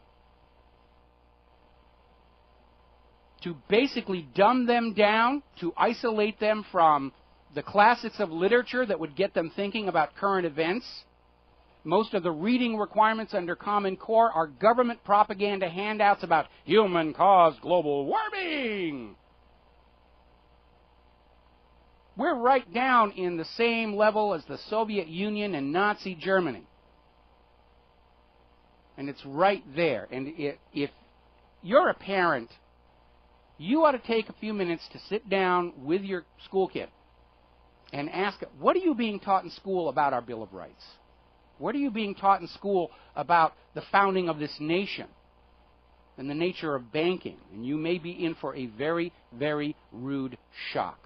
to basically dumb them down, to isolate them from the classics of literature that would get them thinking about current events, Most of the reading requirements under Common Core are government propaganda handouts about human-caused global warming. We're right down in the same level as the Soviet Union and Nazi Germany. And it's right there. And if you're a parent, you ought to take a few minutes to sit down with your school kid and ask, what are you being taught in school about our Bill of Rights? What are you being taught in school about the founding of this nation and the nature of banking? And you may be in for a very, very rude shock.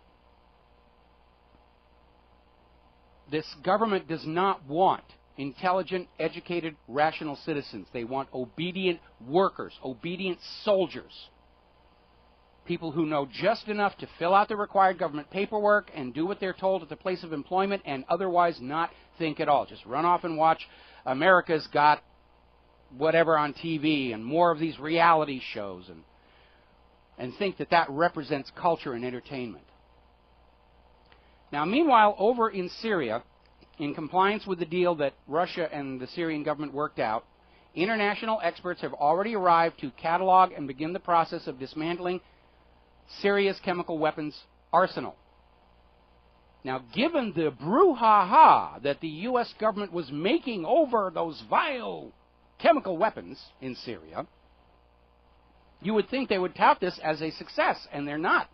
This government does not want intelligent, educated, rational citizens. They want obedient workers, obedient soldiers. People who know just enough to fill out the required government paperwork and do what they're told at the place of employment and otherwise not think at all. Just run off and watch America's Got whatever on TV and more of these reality shows and think that that represents culture and entertainment. Now, meanwhile, over in Syria, in compliance with the deal that Russia and the Syrian government worked out, international experts have already arrived to catalog and begin the process of dismantling Syria's chemical weapons arsenal. Now, given the brouhaha that the U.S. government was making over those vile chemical weapons in Syria, you would think they would tout this as a success, and they're not.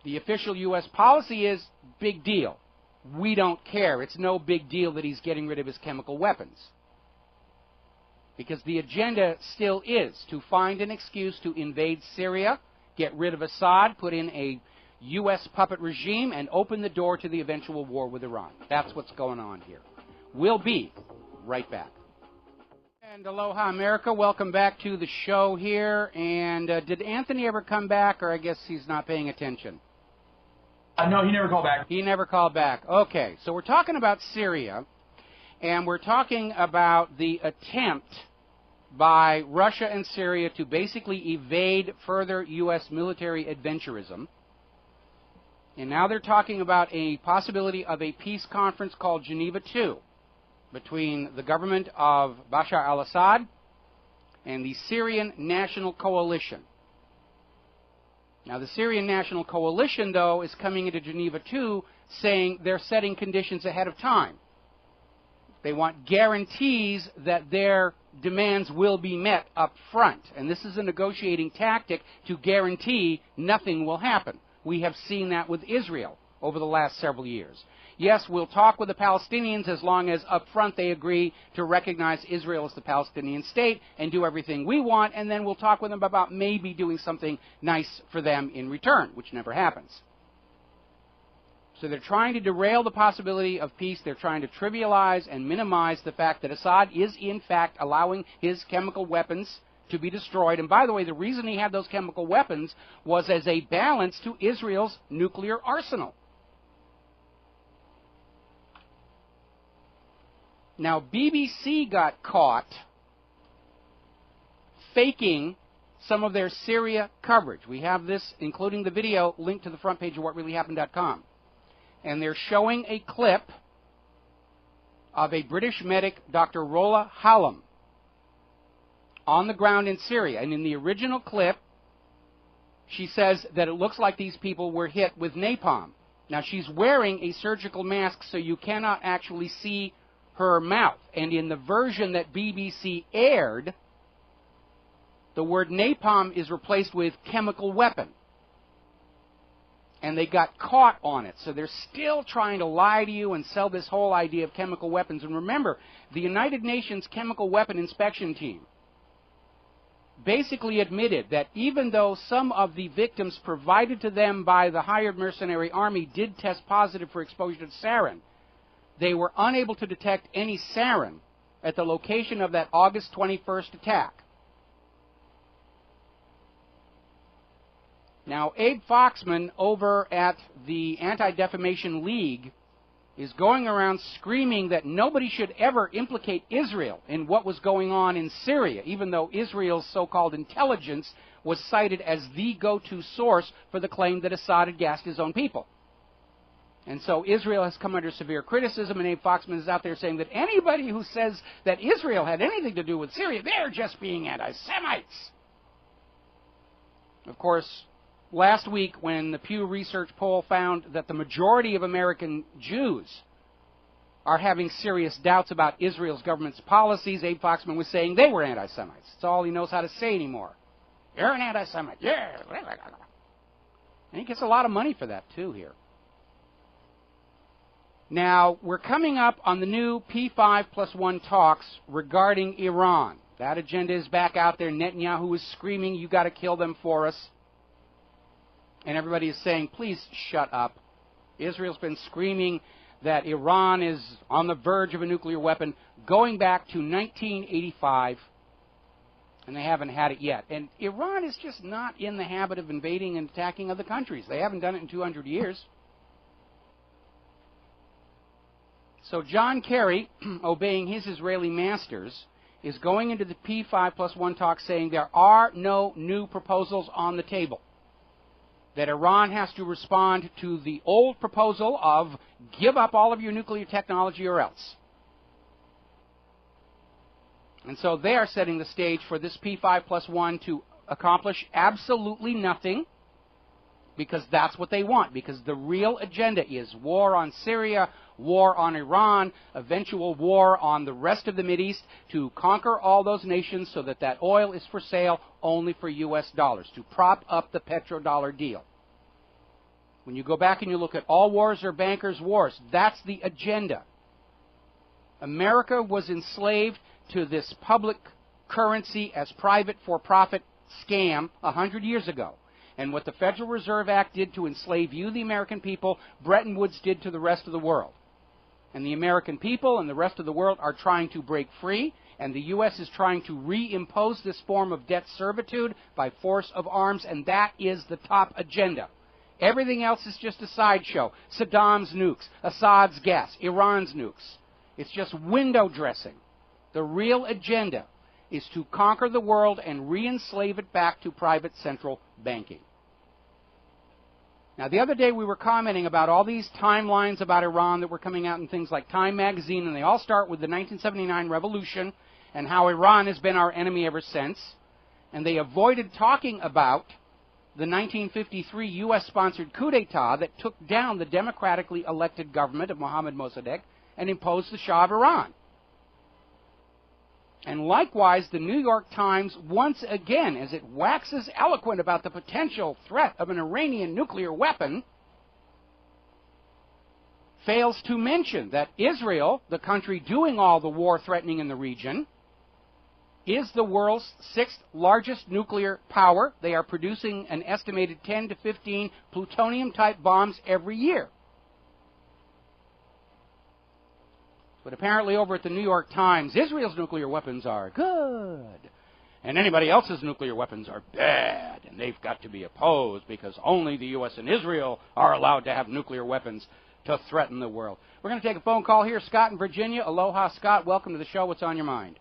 The official U.S. policy is, big deal. We don't care. It's no big deal that he's getting rid of his chemical weapons. Because the agenda still is to find an excuse to invade Syria, get rid of Assad, put in a U.S. puppet regime, and open the door to the eventual war with Iran. That's what's going on here. We'll be right back. And aloha, America. Welcome back to the show here. And did Anthony ever come back, or I guess he's not paying attention? No, he never called back. He never called back. Okay, so we're talking about Syria, and we're talking about the attempt by Russia and Syria to basically evade further U.S. military adventurism. And now they're talking about a possibility of a peace conference called Geneva II between the government of Bashar al-Assad and the Syrian National Coalition. Now, the Syrian National Coalition, though, is coming into Geneva II saying they're setting conditions ahead of time. They want guarantees that their demands will be met up front. And this is a negotiating tactic to guarantee nothing will happen. We have seen that with Israel over the last several years. Yes, we'll talk with the Palestinians as long as up front they agree to recognize Israel as the Palestinian state and do everything we want, and then we'll talk with them about maybe doing something nice for them in return, which never happens. So they're trying to derail the possibility of peace. They're trying to trivialize and minimize the fact that Assad is, in fact, allowing his chemical weapons to be destroyed. And by the way, the reason he had those chemical weapons was as a balance to Israel's nuclear arsenal. Now, BBC got caught faking some of their Syria coverage. We have this, including the video, linked to the front page of whatreallyhappened.com. And they're showing a clip of a British medic, Dr. Rola Hallam, on the ground in Syria. And in the original clip, she says that it looks like these people were hit with napalm. Now, she's wearing a surgical mask, so you cannot actually see her mouth. And in the version that BBC aired, the word napalm is replaced with chemical weapon. And they got caught on it. So they're still trying to lie to you and sell this whole idea of chemical weapons. And remember, the United Nations Chemical Weapon Inspection Team basically admitted that even though some of the victims provided to them by the hired mercenary army did test positive for exposure to sarin, they were unable to detect any sarin at the location of that August 21st attack. Now, Abe Foxman over at the Anti-Defamation League is going around screaming that nobody should ever implicate Israel in what was going on in Syria, even though Israel's so-called intelligence was cited as the go-to source for the claim that Assad had gassed his own people. And so Israel has come under severe criticism, and Abe Foxman is out there saying that anybody who says that Israel had anything to do with Syria, they're just being anti-Semites. Of course, last week when the Pew Research poll found that the majority of American Jews are having serious doubts about Israel's government's policies, Abe Foxman was saying they were anti-Semites. That's all he knows how to say anymore. You're an anti-Semite. Yeah. And he gets a lot of money for that, too, here. Now, we're coming up on the new P5+1 talks regarding Iran. That agenda is back out there. Netanyahu is screaming, you got to kill them for us. And everybody is saying, please shut up. Israel's been screaming that Iran is on the verge of a nuclear weapon going back to 1985, and they haven't had it yet. And Iran is just not in the habit of invading and attacking other countries. They haven't done it in 200 years. So John Kerry, obeying his Israeli masters, is going into the P5+1 talks saying there are no new proposals on the table. That Iran has to respond to the old proposal of give up all of your nuclear technology or else. And so they are setting the stage for this P5+1 to accomplish absolutely nothing, because that's what they want, because the real agenda is war on Syria, war on Iran, eventual war on the rest of the Mideast, to conquer all those nations so that that oil is for sale only for U.S. dollars, to prop up the petrodollar deal. When you go back and you look at all wars are bankers' wars, that's the agenda. America was enslaved to this public currency as private for-profit scam 100 years ago. And what the Federal Reserve Act did to enslave you, the American people, Bretton Woods did to the rest of the world. And the American people and the rest of the world are trying to break free, and the U.S. is trying to reimpose this form of debt servitude by force of arms, and that is the top agenda. Everything else is just a sideshow. Saddam's nukes, Assad's gas, Iran's nukes. It's just window dressing. The real agenda is to conquer the world and re-enslave it back to private central banking. Now, the other day we were commenting about all these timelines about Iran that were coming out in things like Time magazine, and they all start with the 1979 revolution and how Iran has been our enemy ever since. And they avoided talking about the 1953 U.S.-sponsored coup d'etat that took down the democratically elected government of Mohammad Mossadegh and imposed the Shah of Iran. And likewise, the New York Times, once again, as it waxes eloquent about the potential threat of an Iranian nuclear weapon, fails to mention that Israel, the country doing all the war threatening in the region, is the world's sixth largest nuclear power. They are producing an estimated 10 to 15 plutonium-type bombs every year. But apparently over at the New York Times, Israel's nuclear weapons are good, and anybody else's nuclear weapons are bad, and they've got to be opposed because only the U.S. and Israel are allowed to have nuclear weapons to threaten the world. We're going to take a phone call here. Scott in Virginia. Aloha, Scott. Welcome to the show. What's on your mind?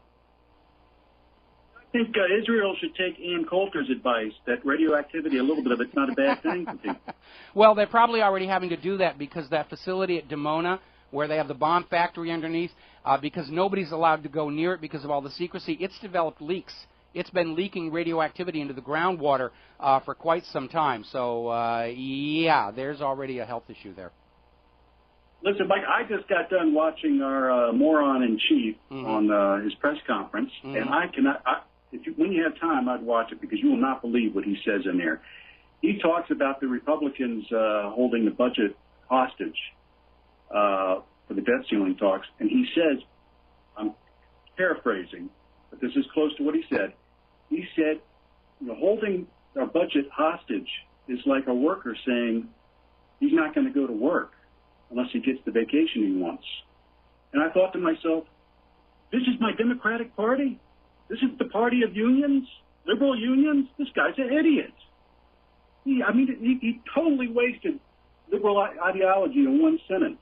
I think Israel should take Ian Coulter's advice that radioactivity, a little bit of it's not a bad thing for people. Well, they're probably already having to do that because that facility at Dimona, where they have the bomb factory underneath, because nobody's allowed to go near it because of all the secrecy, it's developed leaks. It's been leaking radioactivity into the groundwater for quite some time. So, yeah, there's already a health issue there. Listen, Mike, I just got done watching our moron-in-chief on his press conference, and I cannot, when you have time, I'd watch it because you will not believe what he says in there. He talks about the Republicans holding the budget hostage for the debt ceiling talks, and he says, I'm paraphrasing, but this is close to what he said. He said, holding our budget hostage is like a worker saying he's not going to go to work unless he gets the vacation he wants. And I thought to myself, this is my Democratic Party? This is the party of unions, liberal unions? This guy's an idiot. He totally wasted liberal ideology in one sentence.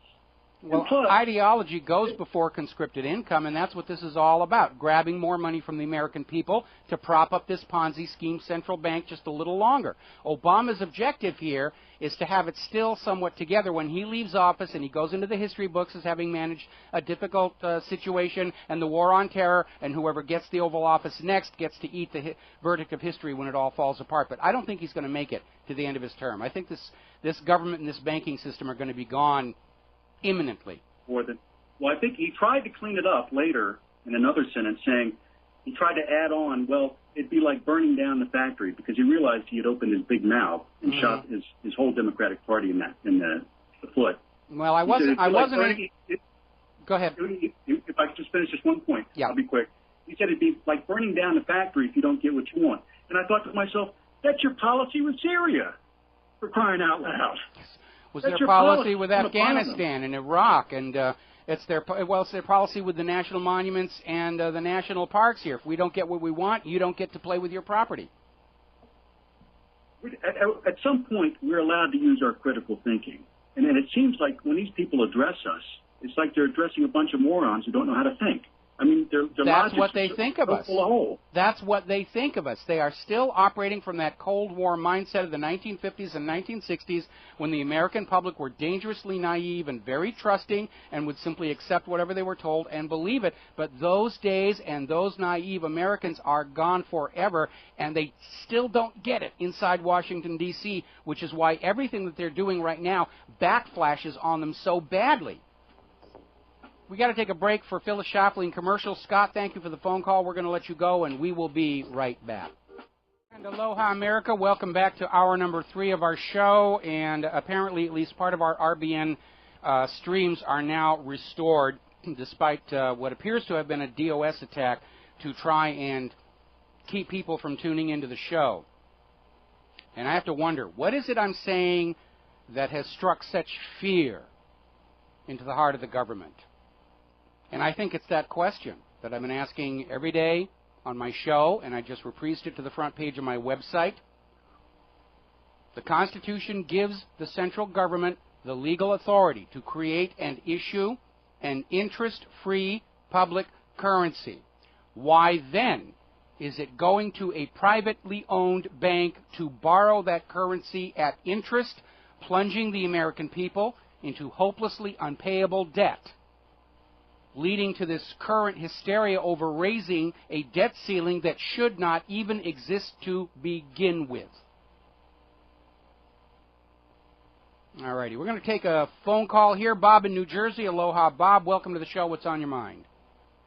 Well, ideology goes before conscripted income, and that's what this is all about, grabbing more money from the American people to prop up this Ponzi scheme central bank just a little longer. Obama's objective here is to have it still somewhat together when he leaves office and he goes into the history books as having managed a difficult situation and the war on terror, and whoever gets the Oval Office next gets to eat the verdict of history when it all falls apart. But I don't think he's going to make it to the end of his term. I think this government and this banking system are going to be gone imminently. Well, I think he tried to clean it up later in another sentence, saying he tried to add on, well, it'd be like burning down the factory, because he realized he had opened his big mouth and shot his whole Democratic Party in the foot. Well, I wasn't. Go ahead. If I could just finish just one point, I'll be quick. He said it'd be like burning down the factory if you don't get what you want. And I thought to myself, that's your policy with Syria, for crying out loud. Was their policy with Afghanistan and Iraq, and it's their policy with the national monuments and the national parks here. If we don't get what we want, you don't get to play with your property. At some point, we're allowed to use our critical thinking. And then it seems like when these people address us, it's like they're addressing a bunch of morons who don't know how to think. I mean, that's what they think of us. That's what they think of us. They are still operating from that Cold War mindset of the 1950s and 1960s, when the American public were dangerously naive and very trusting and would simply accept whatever they were told and believe it. But those days and those naive Americans are gone forever, and they still don't get it inside Washington, D.C., which is why everything that they're doing right now backflashes on them so badly. We got to take a break for Phyllis Schlafly commercial. Scott, thank you for the phone call. We're going to let you go, and we will be right back. And aloha, America. Welcome back to hour number 3 of our show. And apparently, at least part of our RBN streams are now restored, despite what appears to have been a DOS attack to try and keep people from tuning into the show. And I have to wonder, what is it I'm saying that has struck such fear into the heart of the government? And I think it's that question that I've been asking every day on my show, and I just reprised it to the front page of my website. The Constitution gives the central government the legal authority to create and issue an interest-free public currency. Why then is it going to a privately owned bank to borrow that currency at interest, plunging the American people into hopelessly unpayable debt, leading to this current hysteria over raising a debt ceiling that should not even exist to begin with? All righty, we're going to take a phone call here. Bob in New Jersey. Aloha, Bob. Welcome to the show. What's on your mind?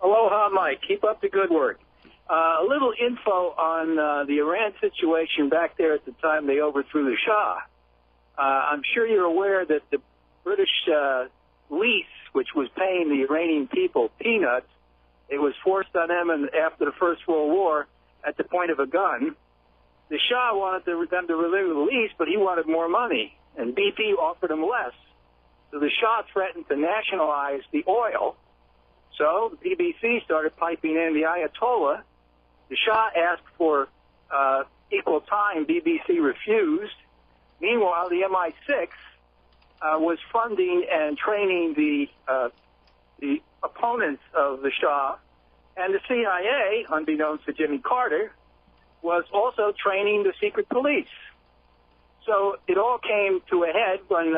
Aloha, Mike. Keep up the good work. A little info on the Iran situation back there at the time they overthrew the Shah. I'm sure you're aware that the British lease, which was paying the Iranian people peanuts, it was forced on them after the First World War at the point of a gun. The Shah wanted them to renew the lease, but he wanted more money, and BP offered him less. So the Shah threatened to nationalize the oil. So the BBC started piping in the Ayatollah. The Shah asked for equal time. BBC refused. Meanwhile, the MI6 was funding and training the opponents of the Shah, and the CIA, unbeknownst to Jimmy Carter, was also training the secret police. So it all came to a head when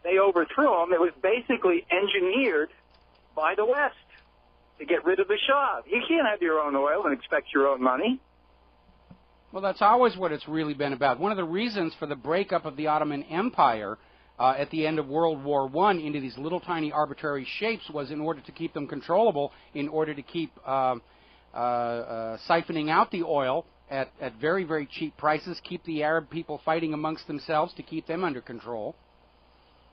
they overthrew him. It was basically engineered by the West to get rid of the Shah. You can't have your own oil and expect your own money. Well, that's always what it's really been about. One of the reasons for the breakup of the Ottoman Empire at the end of World War I into these little tiny arbitrary shapes was in order to keep them controllable, in order to keep siphoning out the oil at very, very cheap prices, keep the Arab people fighting amongst themselves to keep them under control.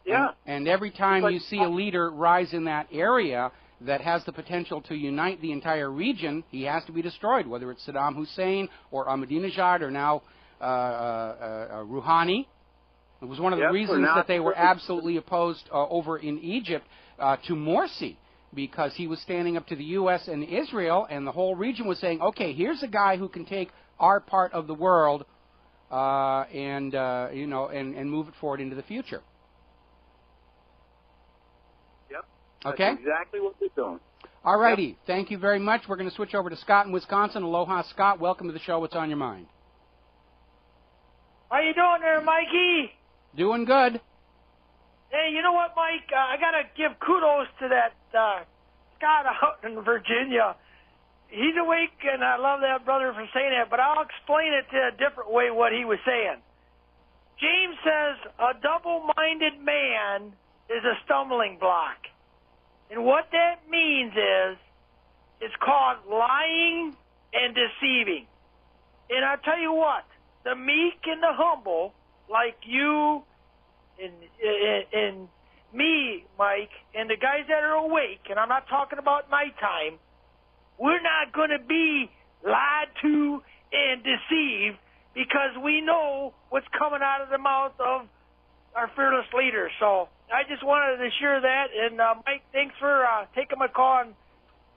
Yeah. And every time you see a leader rise in that area that has the potential to unite the entire region, he has to be destroyed, whether it's Saddam Hussein or Ahmadinejad or now Rouhani. It was one of the reasons that they were absolutely opposed over in Egypt to Morsi, because he was standing up to the U.S. and Israel, and the whole region was saying, okay, here's a guy who can take our part of the world and move it forward into the future. Yeah, Okay. That's exactly what they're doing. All righty. Yep. Thank you very much. We're going to switch over to Scott in Wisconsin. Aloha, Scott. Welcome to the show. What's on your mind? How you doing there, Mikey? Doing good. Hey, you know what, Mike? I got to give kudos to that Scott out in Virginia. He's awake, and I love that brother for saying that, but I'll explain it a different way what he was saying. James says a double-minded man is a stumbling block. And what that means is it's called lying and deceiving. And I'll tell you what, the meek and the humble, like you and me, Mike, and the guys that are awake, and I'm not talking about nighttime, we're not going to be lied to and deceived because we know what's coming out of the mouth of our fearless leader. So I just wanted to share that. And, Mike, thanks for taking my call. And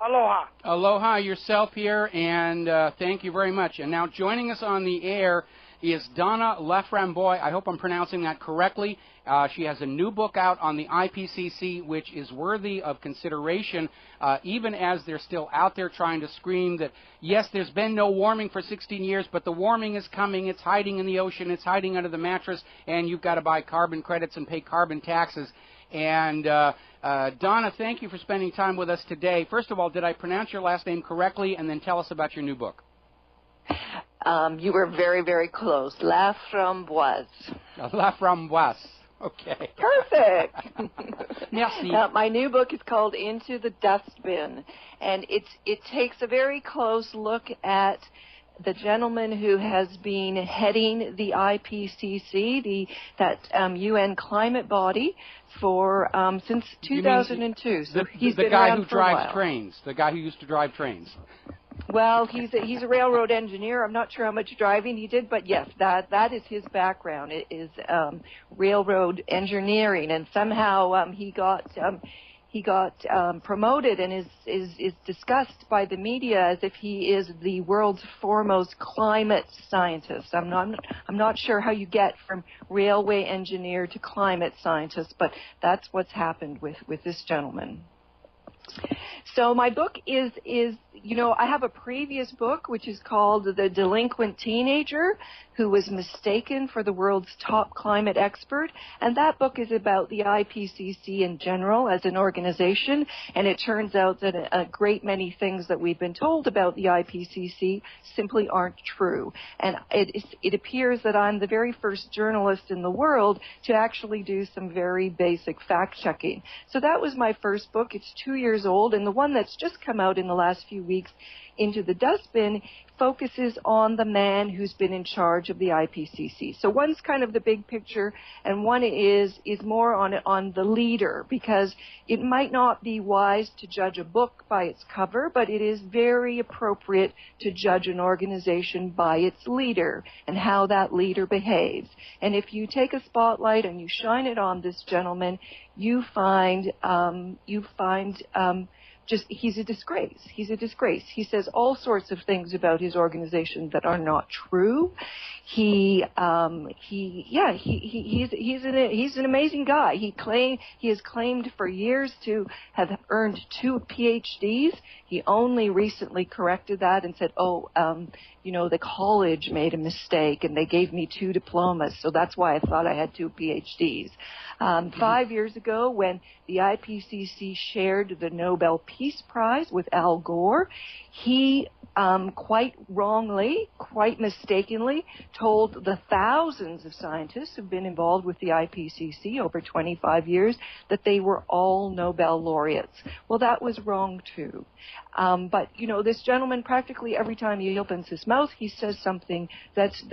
aloha. Aloha yourself here, and thank you very much. And now joining us on the air is Donna Leframboy. I hope I'm pronouncing that correctly. She has a new book out on the IPCC, which is worthy of consideration, even as they're still out there trying to scream that, yes, there's been no warming for 16 years, but the warming is coming. It's hiding in the ocean. It's hiding under the mattress, and you've got to buy carbon credits and pay carbon taxes. And Donna, thank you for spending time with us today. First of all, did I pronounce your last name correctly? And then tell us about your new book. You were very, very close. La Framboise. La Framboise. Okay. Perfect. Merci. My new book is called Into the Dustbin, and it takes a very close look at the gentleman who has been heading the IPCC, that UN climate body, for since 2002. So he's the been guy around who for a drives while. trains. The guy who used to drive trains. Well, he's a railroad engineer. I'm not sure how much driving he did, but yes, that is his background. It is railroad engineering, and somehow he got promoted and is discussed by the media as if he is the world's foremost climate scientist. I'm not sure how you get from railway engineer to climate scientist, but that's what's happened with this gentleman. So my book is, I have a previous book which is called The Delinquent Teenager Who Was Mistaken for the World's Top Climate Expert, and that book is about the IPCC in general as an organization, and it turns out that a great many things that we've been told about the IPCC simply aren't true. And it appears that I'm the very first journalist in the world to actually do some very basic fact-checking. So that was my first book. It's 2 years old, and the one that's just come out in the last few weeks, Into the Dustbin, focuses on the man who's been in charge of the IPCC. So one's kind of the big picture, and one is more on the leader, because it might not be wise to judge a book by its cover, but it is very appropriate to judge an organization by its leader and how that leader behaves. And if you take a spotlight and you shine it on this gentleman, you find just he's a disgrace. He's a disgrace. He says all sorts of things about his organization that are not true. He's an amazing guy. He has claimed for years to have earned 2 PhDs. He only recently corrected that and said, the college made a mistake and they gave me 2 diplomas, so that's why I thought I had 2 PhDs. 5 years ago, when the IPCC shared the Nobel Peace Prize with Al Gore, he quite wrongly, quite mistakenly, told the thousands of scientists who've been involved with the IPCC over 25 years that they were all Nobel laureates. Well, that was wrong too. But this gentleman, practically every time he opens his mouth, he says something that's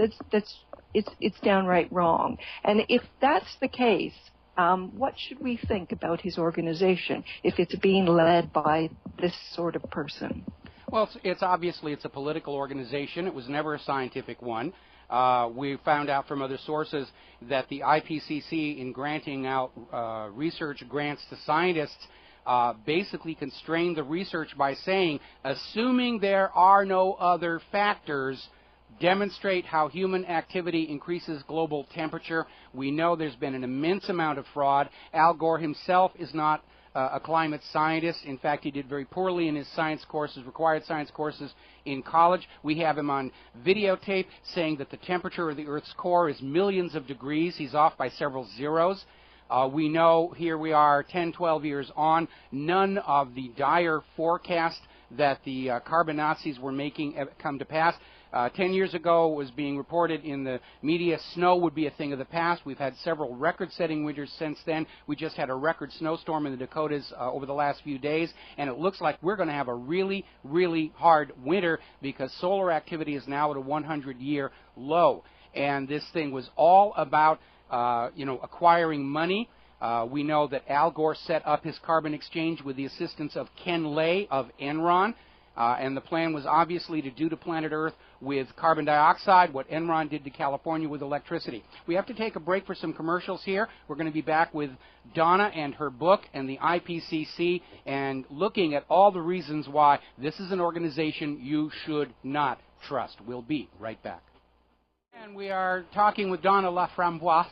downright wrong. And if that's the case, what should we think about his organization if it's being led by this sort of person? Well, it's obviously a political organization. It was never a scientific one. We found out from other sources that the IPCC, in granting out research grants to scientists, basically constrained the research by saying, assuming there are no other factors, demonstrate how human activity increases global temperature. We know there's been an immense amount of fraud. Al Gore himself is not a climate scientist. In fact, he did very poorly in his science courses, required science courses in college. We have him on videotape saying that the temperature of the Earth's core is millions of degrees. He's off by several zeros. We know here we are 10, 12 years on, none of the dire forecasts that the carbon Nazis were making have come to pass. 10 years ago, it was being reported in the media, snow would be a thing of the past. We've had several record-setting winters since then. We just had a record snowstorm in the Dakotas over the last few days, and it looks like we're going to have a really, really hard winter because solar activity is now at a 100-year low. And this thing was all about, acquiring money. We know that Al Gore set up his carbon exchange with the assistance of Ken Lay of Enron. And the plan was obviously to do to planet Earth with carbon dioxide what Enron did to California with electricity. We have to take a break for some commercials here. We're going to be back with Donna and her book and the IPCC and looking at all the reasons why this is an organization you should not trust. We'll be right back. And we are talking with Donna Laframboise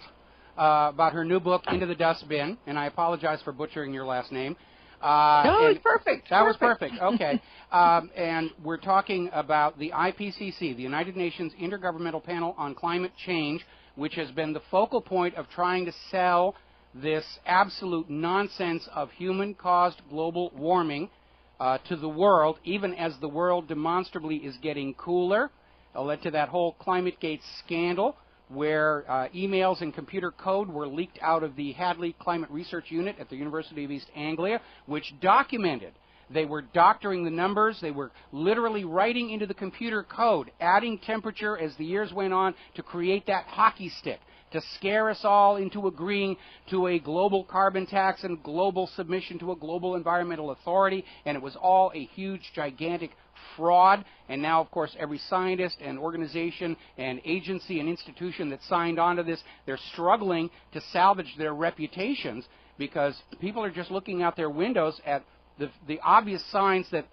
about her new book, Into the Dustbin, and I apologize for butchering your last name. No, it's perfect. That was perfect. Okay. And we're talking about the IPCC, the United Nations Intergovernmental Panel on Climate Change, which has been the focal point of trying to sell this absolute nonsense of human-caused global warming to the world, even as the world demonstrably is getting cooler. It led to that whole ClimateGate scandal, where emails and computer code were leaked out of the Hadley Climate Research Unit at the University of East Anglia, which documented they were doctoring the numbers. They were literally writing into the computer code, adding temperature as the years went on to create that hockey stick, to scare us all into agreeing to a global carbon tax and global submission to a global environmental authority, and it was all a huge, gigantic fraud. And now, of course, every scientist and organization and agency and institution that signed on to this, they're struggling to salvage their reputations because people are just looking out their windows at the obvious signs that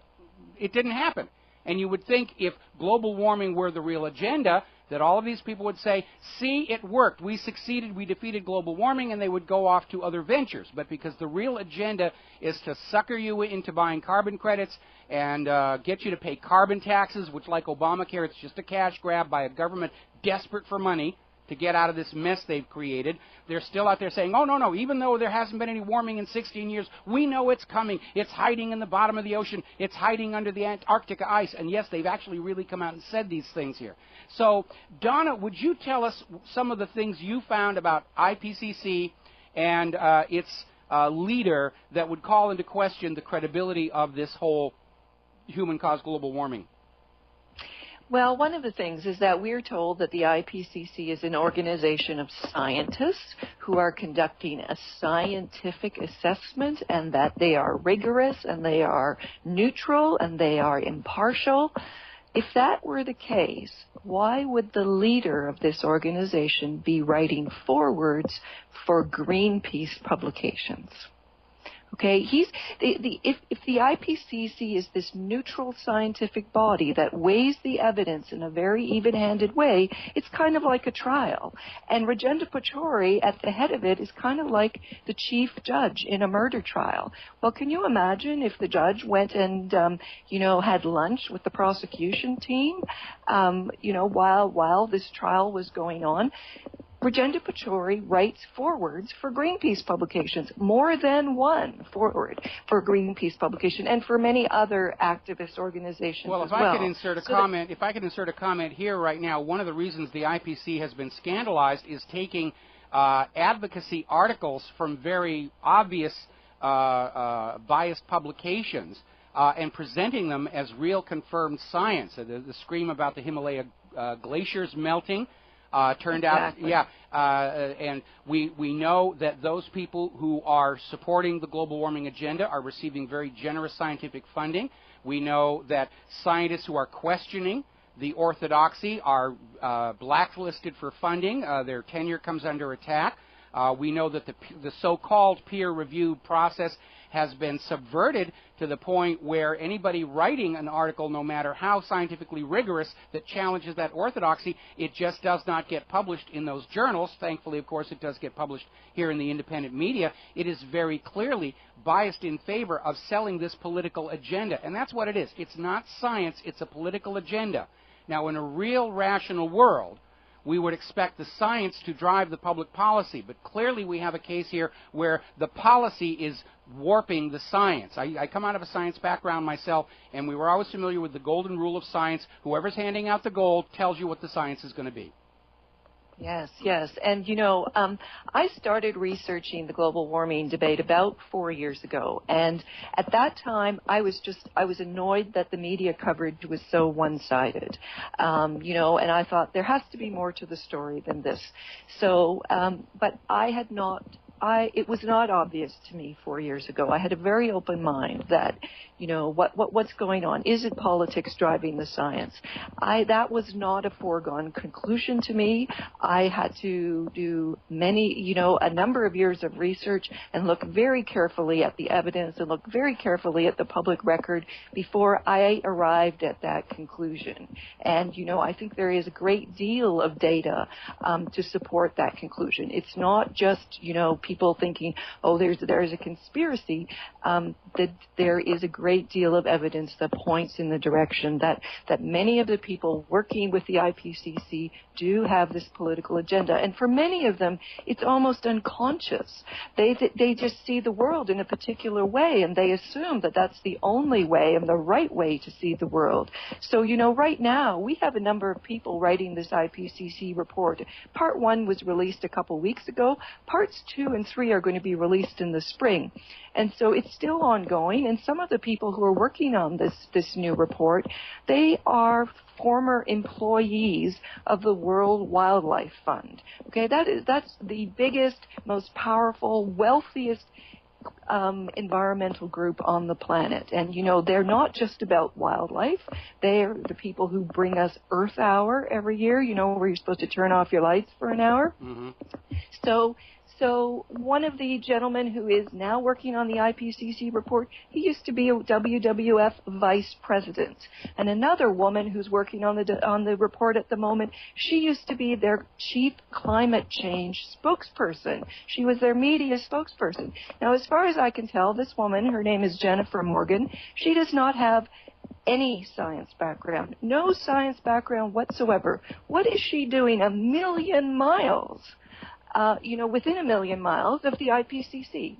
it didn't happen. And you would think if global warming were the real agenda, that all of these people would say, see, it worked. We succeeded. We defeated global warming, and they would go off to other ventures. But because the real agenda is to sucker you into buying carbon credits and get you to pay carbon taxes, which, like Obamacare, it's just a cash grab by a government desperate for money to get out of this mess they've created. They're still out there saying, oh, no, even though there hasn't been any warming in 16 years, we know it's coming. It's hiding in the bottom of the ocean. It's hiding under the Antarctic ice. And, yes, they've actually really come out and said these things here. So, Donna, would you tell us some of the things you found about IPCC and its leader that would call into question the credibility of this whole human-caused global warming? Well, one of the things is that we're told that the IPCC is an organization of scientists who are conducting a scientific assessment and that they are rigorous and they are neutral and they are impartial. If that were the case, why would the leader of this organization be writing forewords for Greenpeace publications? Okay, if the IPCC is this neutral scientific body that weighs the evidence in a very even-handed way, it's kind of like a trial. And Rajendra Pachauri at the head of it is kind of like the chief judge in a murder trial. Well, can you imagine if the judge went and, had lunch with the prosecution team, while this trial was going on? Rajendra Pachauri writes forewords for Greenpeace publications, more than one foreword for Greenpeace publication, and for many other activist organizations well, as well. If I could insert a comment here right now, one of the reasons the IPCC has been scandalized is taking advocacy articles from very obvious biased publications and presenting them as real confirmed science. The scream about the Himalaya glaciers melting turned exactly. out, and we know that those people who are supporting the global warming agenda are receiving very generous scientific funding. We know that scientists who are questioning the orthodoxy are blacklisted for funding. Their tenure comes under attack. We know that the so-called peer review process has been subverted to the point where anybody writing an article, no matter how scientifically rigorous, that challenges that orthodoxy, it just does not get published in those journals. Thankfully, of course, it does get published here in the independent media. It is very clearly biased in favor of selling this political agenda, and that's what it is. It's not science, it's a political agenda. Now, in a real rational world, we would expect the science to drive the public policy, but clearly we have a case here where the policy is warping the science. I come out of a science background myself, and we were always familiar with the golden rule of science. Whoever's handing out the gold tells you what the science is going to be. Yes, yes. And, I started researching the global warming debate about 4 years ago. And at that time, I was annoyed that the media coverage was so one-sided. And I thought there has to be more to the story than this. So, but it was not obvious to me 4 years ago. I had a very open mind that, what's going on? Is it politics driving the science? That was not a foregone conclusion to me. I had to do a number of years of research and look very carefully at the evidence and look very carefully at the public record before I arrived at that conclusion. And, I think there is a great deal of data to support that conclusion. It's not just, people thinking, oh, there's a conspiracy. That there is a great deal of evidence that points in the direction that many of the people working with the IPCC do have this political agenda. And for many of them, it's almost unconscious. They just see the world in a particular way, and they assume that that's the only way and the right way to see the world. So, right now, we have a number of people writing this IPCC report. Part 1 was released a couple weeks ago. Parts 2 and 3 are going to be released in the spring. And so it's still ongoing, and some of the people who are working on this new report, they are former employees of the World Wildlife Fund. Okay, that's the biggest, most powerful, wealthiest environmental group on the planet. And, they're not just about wildlife. They're the people who bring us Earth Hour every year, where you're supposed to turn off your lights for an hour. Mm-hmm. So one of the gentlemen who is now working on the IPCC report, he used to be a WWF vice president. And another woman who's working on the report at the moment, she used to be their chief climate change spokesperson. She was their media spokesperson. Now, as far as I can tell, this woman, her name is Jennifer Morgan, she does not have any science background, no science background whatsoever. What is she doing a million miles? Within a million miles of the IPCC.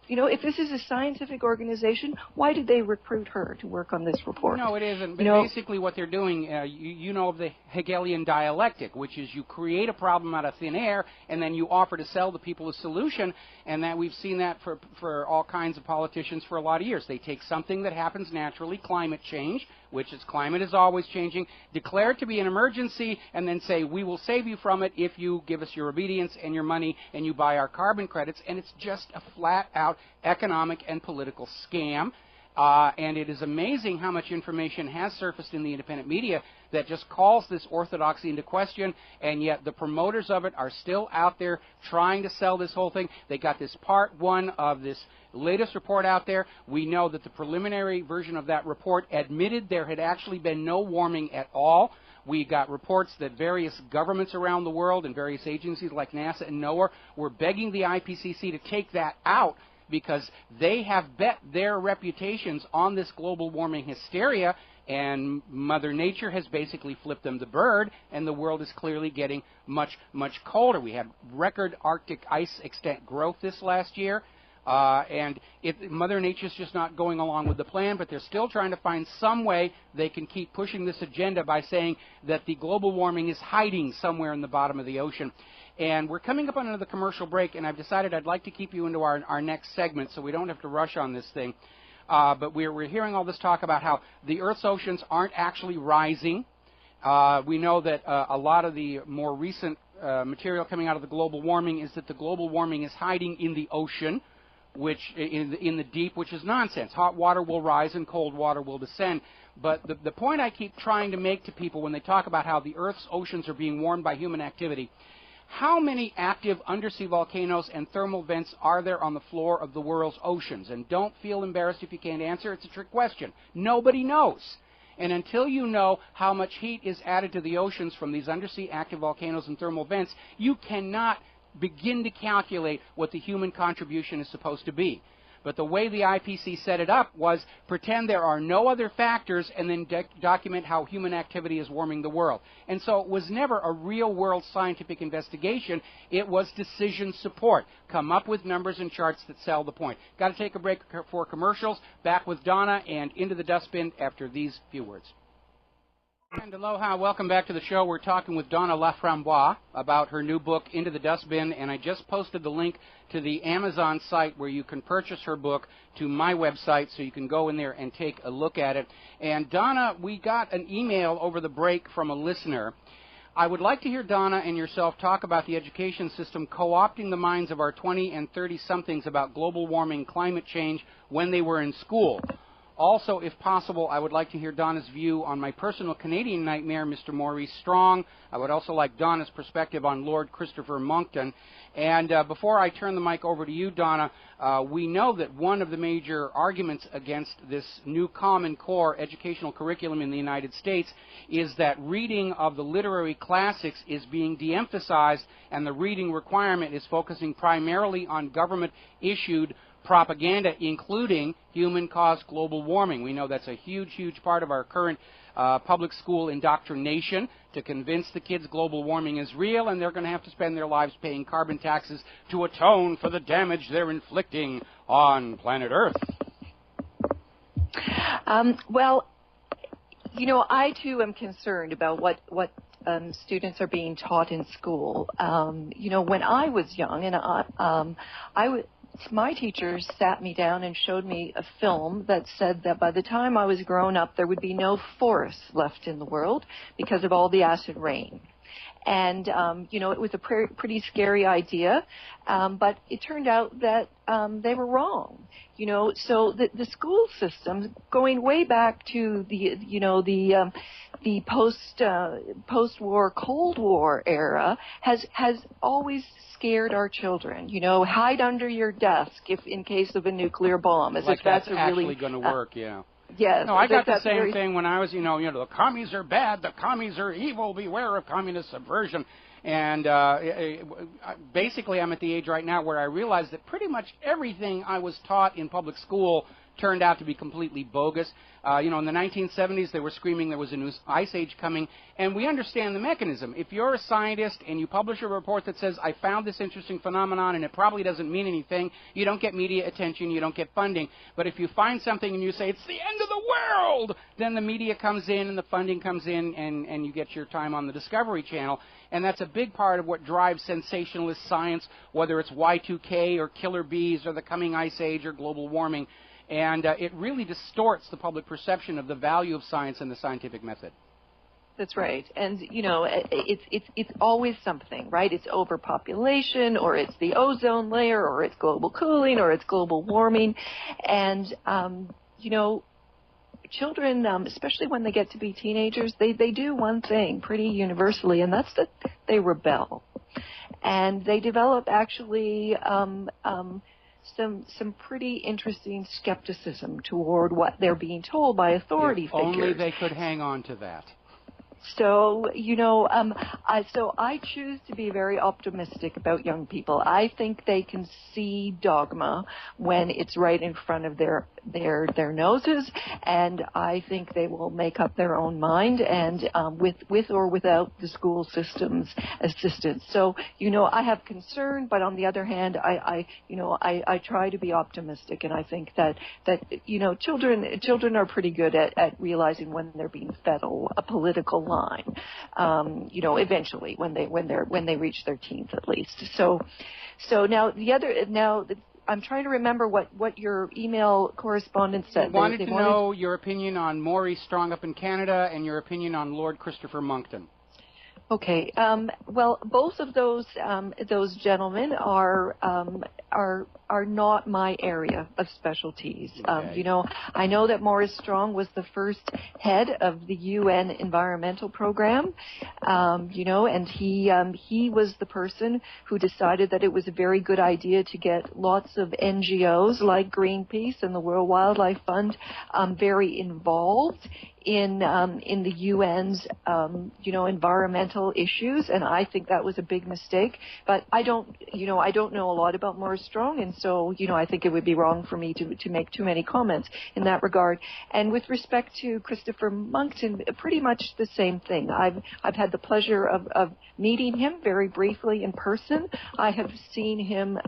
If this is a scientific organization, why did they recruit her to work on this report? No, it isn't. But basically what they're doing, you know of the Hegelian dialectic, which is you create a problem out of thin air, and then you offer to sell the people a solution, and that we've seen that for all kinds of politicians for a lot of years. They take something that happens naturally, climate change, which is climate is always changing, declare it to be an emergency, and then say, we will save you from it if you give us your obedience and your money and you buy our carbon credits. And it's just a flat-out economic and political scam. And it is amazing how much information has surfaced in the independent media that just calls this orthodoxy into question, and yet the promoters of it are still out there trying to sell this whole thing. They got this part 1 of this latest report out there. We know that the preliminary version of that report admitted there had actually been no warming at all. We got reports that various governments around the world and various agencies like NASA and NOAA were begging the IPCC to take that out because they have bet their reputations on this global warming hysteria, and Mother Nature has basically flipped them the bird, and the world is clearly getting much, much colder. We had record Arctic ice extent growth this last year, and Mother Nature's just not going along with the plan, but they're still trying to find some way they can keep pushing this agenda by saying that the global warming is hiding somewhere in the bottom of the ocean. And we're coming up on another commercial break, and I've decided I'd like to keep you into our next segment so we don't have to rush on this thing. But we're hearing all this talk about how the Earth's oceans aren't actually rising. We know that a lot of the more recent material coming out of the global warming is that the global warming is hiding in the ocean, which in the deep, which is nonsense. Hot water will rise and cold water will descend. But the point I keep trying to make to people when they talk about how the Earth's oceans are being warmed by human activity, how many active undersea volcanoes and thermal vents are there on the floor of the world's oceans? And don't feel embarrassed if you can't answer. It's a trick question. Nobody knows. And until you know how much heat is added to the oceans from these undersea active volcanoes and thermal vents, you cannot begin to calculate what the human contribution is supposed to be. But the way the IPC set it up was pretend there are no other factors and then document how human activity is warming the world. And so it was never a real-world scientific investigation. It was decision support. Come up with numbers and charts that sell the point. Got to take a break for commercials. Back with Donna and Into the Dustbin after these few words. And aloha, welcome back to the show. We're talking with Donna Laframboise about her new book, Into the Dustbin, and I just posted the link to the Amazon site where you can purchase her book to my website, so you can go in there and take a look at it. And Donna, we got an email over the break from a listener. I would like to hear Donna and yourself talk about the education system co-opting the minds of our 20 and 30-somethings about global warming, climate change when they were in school. Also, if possible, I would like to hear Donna's view on my personal Canadian nightmare, Mr. Maurice Strong. I would also like Donna's perspective on Lord Christopher Monckton. And before I turn the mic over to you, Donna, we know that one of the major arguments against this new Common Core educational curriculum in the United States is that reading of the literary classics is being de-emphasized, and the reading requirement is focusing primarily on government-issued propaganda, including human-caused global warming. We know that's a huge, huge part of our current public school indoctrination to convince the kids global warming is real, and they're going to have to spend their lives paying carbon taxes to atone for the damage they're inflicting on planet Earth. Well, you know, I too am concerned about what students are being taught in school. You know, when I was young, and my teachers sat me down and showed me a film that said that by the time I was grown up, there would be no forests left in the world because of all the acid rain. And, you know, it was a pretty scary idea, but it turned out that they were wrong. You know, so the school system, going way back to the post-war Cold War era, has always scared our children. You know, hide under your desk if in case of a nuclear bomb, as like if that's actually going to work. Yeah. Yes. No, I got the same thing when I was, the commies are bad, the commies are evil, beware of communist subversion. And basically I'm at the age right now where I realize that pretty much everything I was taught in public school turned out to be completely bogus. In the 1970s, they were screaming there was a new ice age coming, and we understand the mechanism. If you're a scientist and you publish a report that says, I found this interesting phenomenon and it probably doesn't mean anything, you don't get media attention, you don't get funding. But if you find something and you say, it's the end of the world, then the media comes in and the funding comes in, and you get your time on the Discovery Channel. And that's a big part of what drives sensationalist science, whether it's Y2K or killer bees or the coming ice age or global warming. And it really distorts the public perception of the value of science and the scientific method. That's right. And, you know, it's always something, right? It's overpopulation, or it's the ozone layer, or it's global cooling, or it's global warming. And, you know, children, especially when they get to be teenagers, they do one thing pretty universally, and that's that they rebel. And they develop actually some pretty interesting skepticism toward what they're being told by authority figures. Only they could hang on to that. So, you know, I choose to be very optimistic about young people. I think they can see dogma when it's right in front of their noses, and I think they will make up their own mind, and with or without the school system's assistance. So, you know, I have concern, but on the other hand, I try to be optimistic, and I think that you know, children are pretty good at realizing when they're being fed a political line. You know, eventually when they reach their teens at least. So now I'm trying to remember what your email correspondent said. I wanted to know your opinion on Maurice Strong up in Canada and your opinion on Lord Christopher Monckton. Okay. Well, both of those gentlemen are not my area of specialties. Okay. I know that Maurice Strong was the first head of the UN Environmental Program. And he was the person who decided that it was a very good idea to get lots of NGOs like Greenpeace and the World Wildlife Fund very involved in the UN's environmental issues, and I think that was a big mistake. But I don't know a lot about Maurice Strong, and so I think it would be wrong for me to make too many comments in that regard. And with respect to Christopher Monkton, pretty much the same thing. I've had the pleasure of meeting him very briefly in person. I have seen him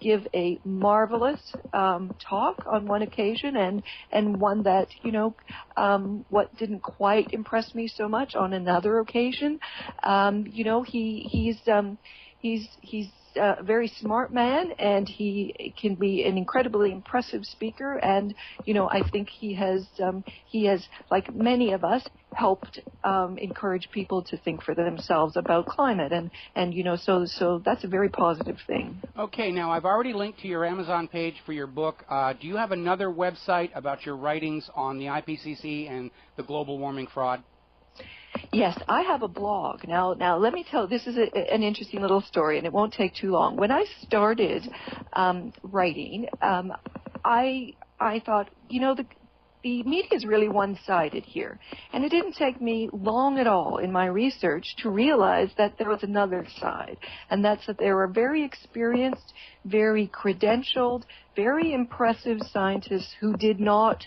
give a marvelous talk on one occasion, and one that what didn't quite impress me so much on another occasion. He's a very smart man, and he can be an incredibly impressive speaker. And I think he has, like many of us, helped encourage people to think for themselves about climate, and so that's a very positive thing. Okay, now I've already linked to your Amazon page for your book. Do you have another website about your writings on the IPCC and the global warming fraud? Yes, I have a blog. Now let me tell, this is an interesting little story, and it won't take too long. When I started writing, I thought, the media is really one-sided here. And it didn't take me long at all in my research to realize that there was another side, and that's that there were very experienced, very credentialed, very impressive scientists who did not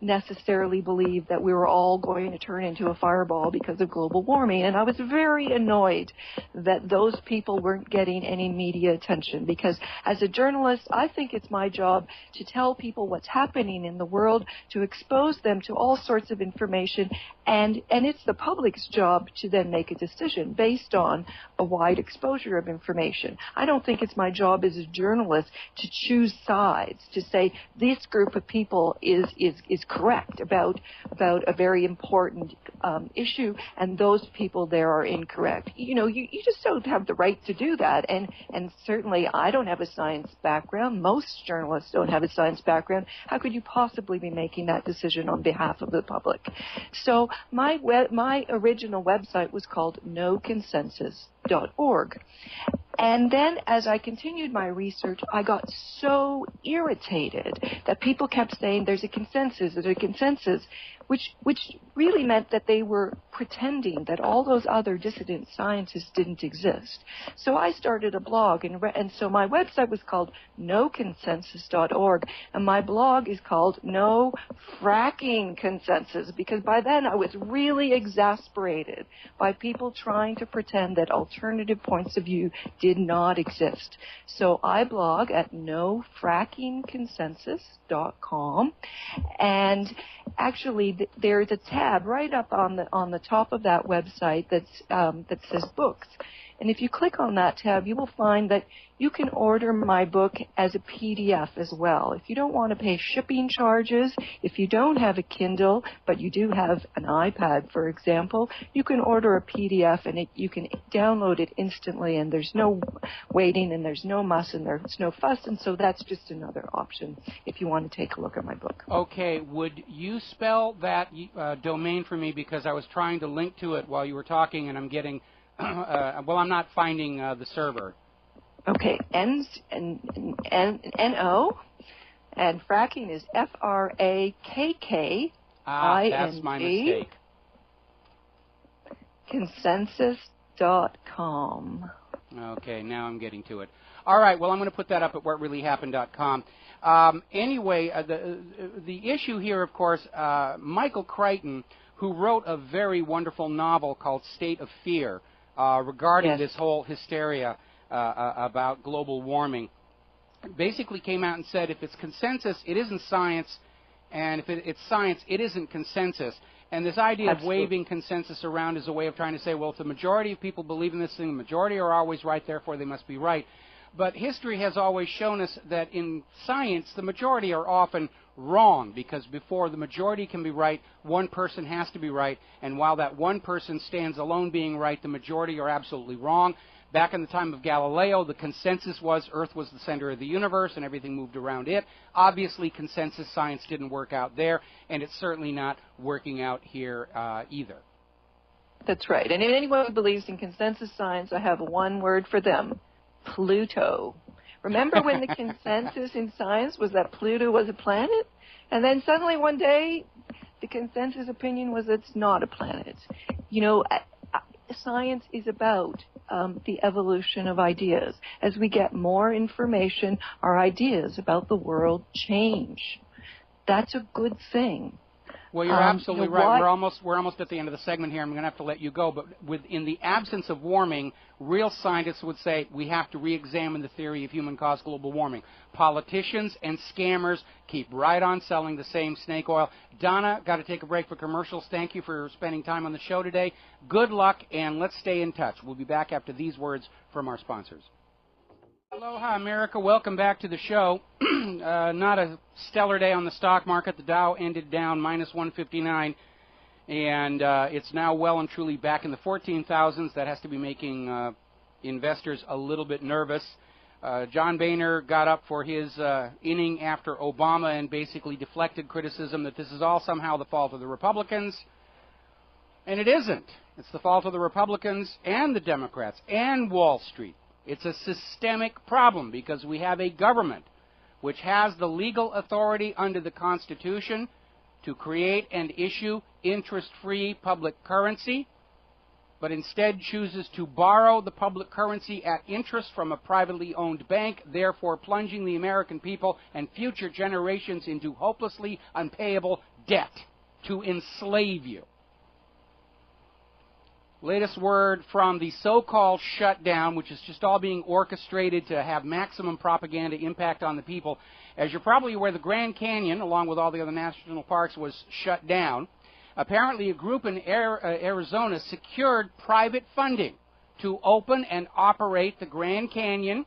necessarily believe that we were all going to turn into a fireball because of global warming. And I was very annoyed that those people weren't getting any media attention, because as a journalist, I think it's my job to tell people what's happening in the world, to expose them to all sorts of information, and it's the public's job to then make a decision based on a wide exposure of information. I don't think it's my job as a journalist to choose sides, to say this group of people is correct about a very important issue, and those people there are incorrect. You just don't have the right to do that, and certainly I don't have a science background. Most journalists don't have a science background. How could you possibly be making that decision on behalf of the public? So my original website was called noconsensus.org. And then as I continued my research, I got so irritated that people kept saying there's a consensus, which really meant that they were pretending that all those other dissident scientists didn't exist. So I started a blog, and so my website was called noconsensus.org, and my blog is called No Fracking Consensus, because by then I was really exasperated by people trying to pretend that alternative points of view did not exist. So I blog at nofrackingconsensus.com, and actually there's a tab right up on the top of that website that says books. And if you click on that tab, you will find that you can order my book as a PDF as well. If you don't want to pay shipping charges, if you don't have a Kindle, but you do have an iPad, for example, you can order a PDF, and you can download it instantly, and there's no waiting, and there's no muss, and there's no fuss, and so that's just another option if you want to take a look at my book. Okay, would you spell that domain for me, because I was trying to link to it while you were talking, and I'm getting... I'm not finding the server. Okay, N-O, and fracking is F-R-A-K-K-I-N-G. That's my mistake. Consensus.com. Okay, now I'm getting to it. All right, well, I'm going to put that up at whatreallyhappened.com. Anyway, the issue here, of course, Michael Crichton, who wrote a very wonderful novel called State of Fear, regarding this whole hysteria about global warming, basically came out and said if it's consensus, it isn't science, and if it's science, it isn't consensus. And this idea of waving consensus around is a way of trying to say, well, if the majority of people believe in this thing, the majority are always right, therefore they must be right. But history has always shown us that in science, the majority are often wrong, because before the majority can be right, one person has to be right, and while that one person stands alone being right, the majority are absolutely wrong. Back in the time of Galileo, the consensus was Earth was the center of the universe and everything moved around it. Obviously, consensus science didn't work out there, and it's certainly not working out here either. That's right. And anyone who believes in consensus science, I have one word for them: Pluto. Remember when the consensus in science was that Pluto was a planet? And then suddenly one day, the consensus opinion was it's not a planet. You know, science is about the evolution of ideas. As we get more information, our ideas about the world change. That's a good thing. Well, you're absolutely right. We're almost at the end of the segment here. I'm going to have to let you go. But in the absence of warming, real scientists would say we have to re-examine the theory of human-caused global warming. Politicians and scammers keep right on selling the same snake oil. Donna, got to take a break for commercials. Thank you for spending time on the show today. Good luck, and let's stay in touch. We'll be back after these words from our sponsors. Aloha, America. Welcome back to the show. Not a stellar day on the stock market. The Dow ended down minus 159, and it's now well and truly back in the 14,000s. That has to be making investors a little bit nervous. John Boehner got up for his inning after Obama and basically deflected criticism that this is all somehow the fault of the Republicans. And it isn't. It's the fault of the Republicans and the Democrats and Wall Street. It's a systemic problem because we have a government which has the legal authority under the Constitution to create and issue interest-free public currency, but instead chooses to borrow the public currency at interest from a privately owned bank, therefore plunging the American people and future generations into hopelessly unpayable debt to enslave you. Latest word from the so-called shutdown, which is just all being orchestrated to have maximum propaganda impact on the people. As you're probably aware, the Grand Canyon, along with all the other national parks, was shut down. Apparently, a group in Arizona secured private funding to open and operate the Grand Canyon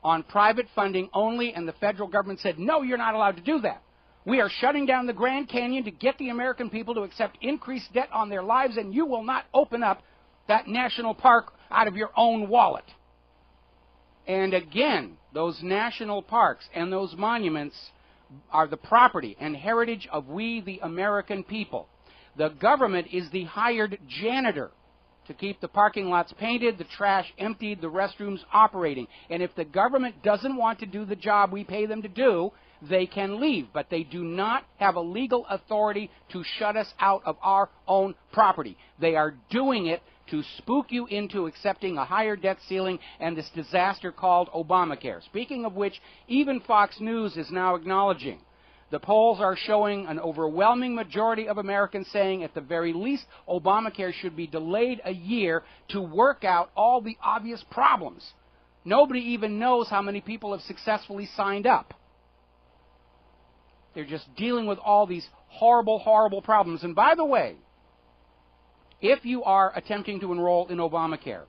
on private funding only, and the federal government said, no, you're not allowed to do that. We are shutting down the Grand Canyon to get the American people to accept increased debt on their lives, and you will not open up that national park out of your own wallet. And again, those national parks and those monuments are the property and heritage of we, the American people. The government is the hired janitor to keep the parking lots painted, the trash emptied, the restrooms operating. And if the government doesn't want to do the job we pay them to do, they can leave, but they do not have a legal authority to shut us out of our own property. They are doing it to spook you into accepting a higher debt ceiling and this disaster called Obamacare. Speaking of which, even Fox News is now acknowledging. The polls are showing an overwhelming majority of Americans saying at the very least Obamacare should be delayed a year to work out all the obvious problems. Nobody even knows how many people have successfully signed up. They're just dealing with all these horrible, horrible problems. And by the way, if you are attempting to enroll in Obamacare,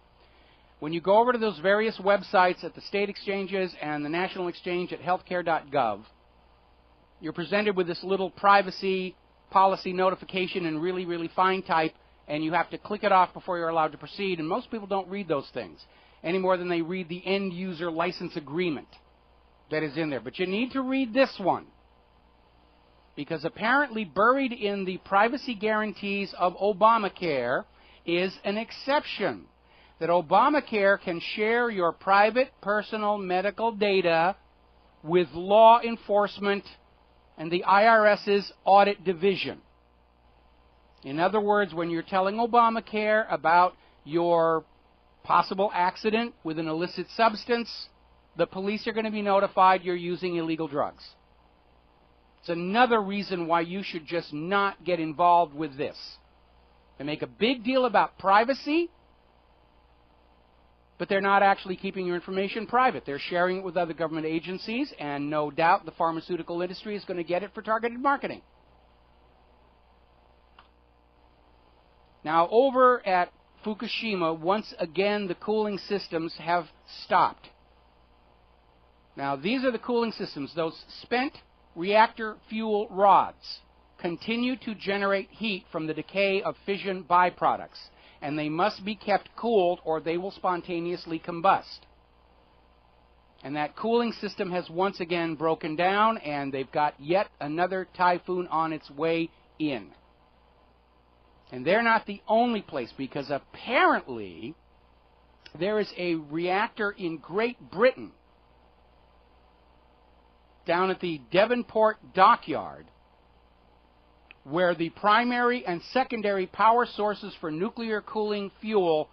when you go over to those various websites at the state exchanges and the national exchange at healthcare.gov, you're presented with this little privacy policy notification in really, really fine type, and you have to click it off before you're allowed to proceed. And most people don't read those things any more than they read the end-user license agreement that is in there. But you need to read this one, because apparently buried in the privacy guarantees of Obamacare is an exception, that Obamacare can share your private personal medical data with law enforcement and the IRS's audit division. In other words, when you're telling Obamacare about your possible accident with an illicit substance, the police are going to be notified you're using illegal drugs. It's another reason why you should just not get involved with this. They make a big deal about privacy, but they're not actually keeping your information private. They're sharing it with other government agencies, and no doubt the pharmaceutical industry is going to get it for targeted marketing. Now, over at Fukushima, once again, the cooling systems have stopped. Now, these are the cooling systems. Those spent reactor fuel rods continue to generate heat from the decay of fission byproducts, and they must be kept cooled or they will spontaneously combust. And that cooling system has once again broken down, and they've got yet another typhoon on its way in. And they're not the only place, because apparently there is a reactor in Great Britain down at the Devonport dockyard where the primary and secondary power sources for nuclear cooling fuel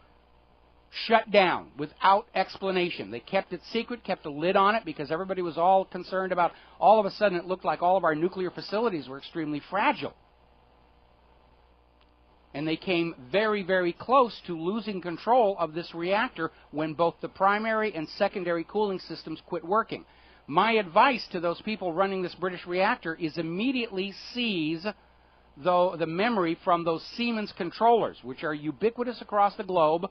shut down without explanation. They kept it secret, kept a lid on it, because everybody was all concerned about, all of a sudden it looked like all of our nuclear facilities were extremely fragile. And they came very, very close to losing control of this reactor when both the primary and secondary cooling systems quit working. My advice to those people running this British reactor is immediately seize the memory from those Siemens controllers, which are ubiquitous across the globe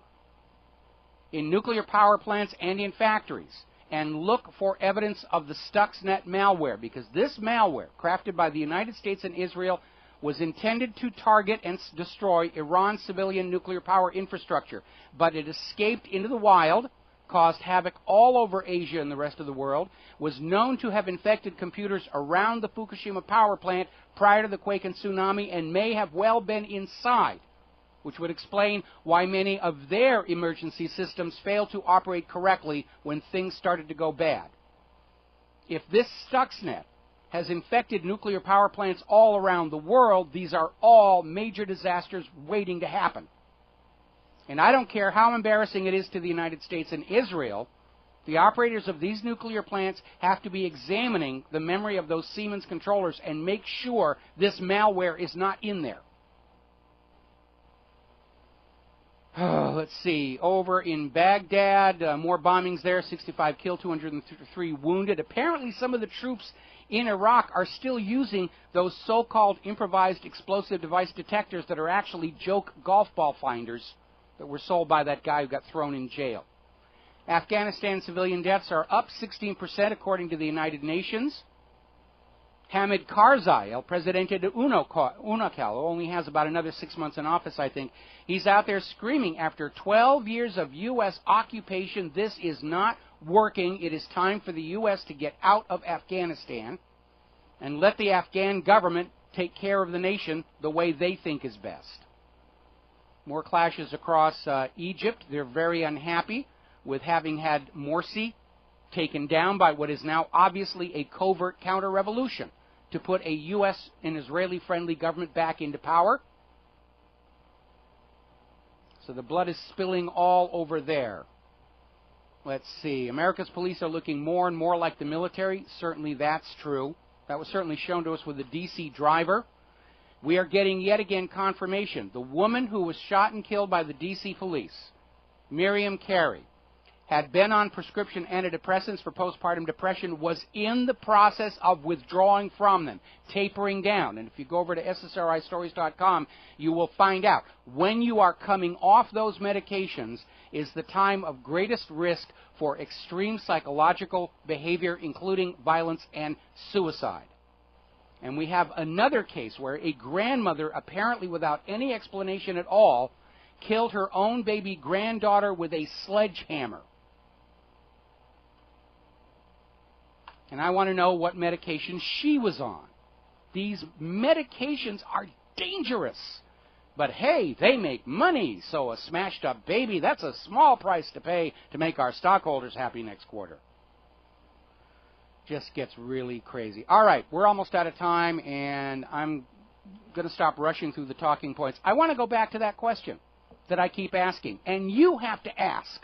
in nuclear power plants and in factories, and look for evidence of the Stuxnet malware, because this malware, crafted by the United States and Israel, was intended to target and destroy Iran's civilian nuclear power infrastructure, but it escaped into the wild, caused havoc all over Asia and the rest of the world, was known to have infected computers around the Fukushima power plant prior to the quake and tsunami, and may have well been inside, which would explain why many of their emergency systems failed to operate correctly when things started to go bad. If this Stuxnet has infected nuclear power plants all around the world, these are all major disasters waiting to happen. And I don't care how embarrassing it is to the United States and Israel, the operators of these nuclear plants have to be examining the memory of those Siemens controllers and make sure this malware is not in there. Let's see, over in Baghdad, more bombings there, 65 killed, 203 wounded. Apparently some of the troops in Iraq are still using those so-called improvised explosive device detectors that are actually joke golf ball finders that were sold by that guy who got thrown in jail. Afghanistan civilian deaths are up 16% according to the United Nations. Hamid Karzai, El Presidente de UNACAL, who only has about another 6 months in office, I think. He's out there screaming, after 12 years of U.S. occupation, this is not working. It is time for the U.S. to get out of Afghanistan and let the Afghan government take care of the nation the way they think is best. More clashes across Egypt. They're very unhappy with having had Morsi taken down by what is now obviously a covert counter-revolution to put a U.S. and Israeli-friendly government back into power. So the blood is spilling all over there. Let's see. America's police are looking more and more like the military. Certainly that's true. That was certainly shown to us with the D.C. driver. We are getting yet again confirmation. The woman who was shot and killed by the D.C. police, Miriam Carey, had been on prescription antidepressants for postpartum depression, was in the process of withdrawing from them, tapering down. And if you go over to ssristories.com, you will find out when you are coming off those medications is the time of greatest risk for extreme psychological behavior, including violence and suicide. And we have another case where a grandmother, apparently without any explanation at all, killed her own baby granddaughter with a sledgehammer. And I want to know what medication she was on. These medications are dangerous. But hey, they make money, so a smashed up baby, that's a small price to pay to make our stockholders happy next quarter. Just gets really crazy. All right, we're almost out of time, and I'm going to stop rushing through the talking points. I want to go back to that question that I keep asking, and you have to ask.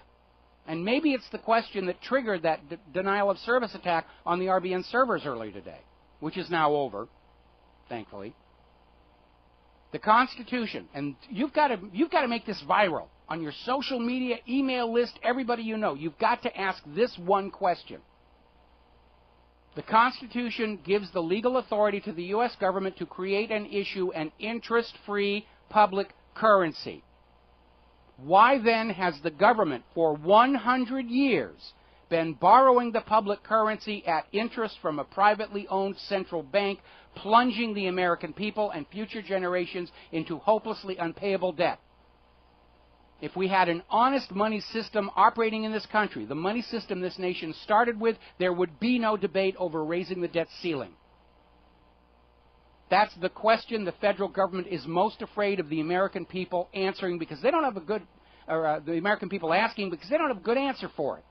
And maybe it's the question that triggered that denial of service attack on the RBN servers earlier today, which is now over, thankfully. The Constitution, and you've got to make this viral on your social media, email list, everybody you know. You've got to ask this one question. The Constitution gives the legal authority to the U.S. government to create and issue an interest-free public currency. Why then has the government for 100 years been borrowing the public currency at interest from a privately owned central bank, plunging the American people and future generations into hopelessly unpayable debt. If we had an honest money system operating in this country, the money system this nation started with, there would be no debate over raising the debt ceiling. That's the question the federal government is most afraid of the American people answering, because they don't have a good, or the American people asking because they don't have a good answer for it.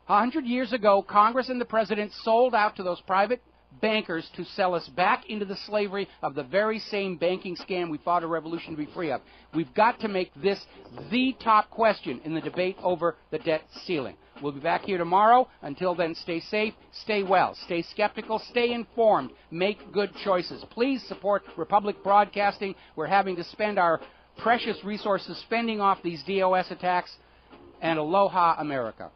100 years ago, Congress and the President sold out to those private bankers to sell us back into the slavery of the very same banking scam we fought a revolution to be free of. We've got to make this the top question in the debate over the debt ceiling. We'll be back here tomorrow. Until then, stay safe, stay well, stay skeptical, stay informed, make good choices. Please support Republic Broadcasting. We're having to spend our precious resources fending off these DOS attacks. And aloha, America.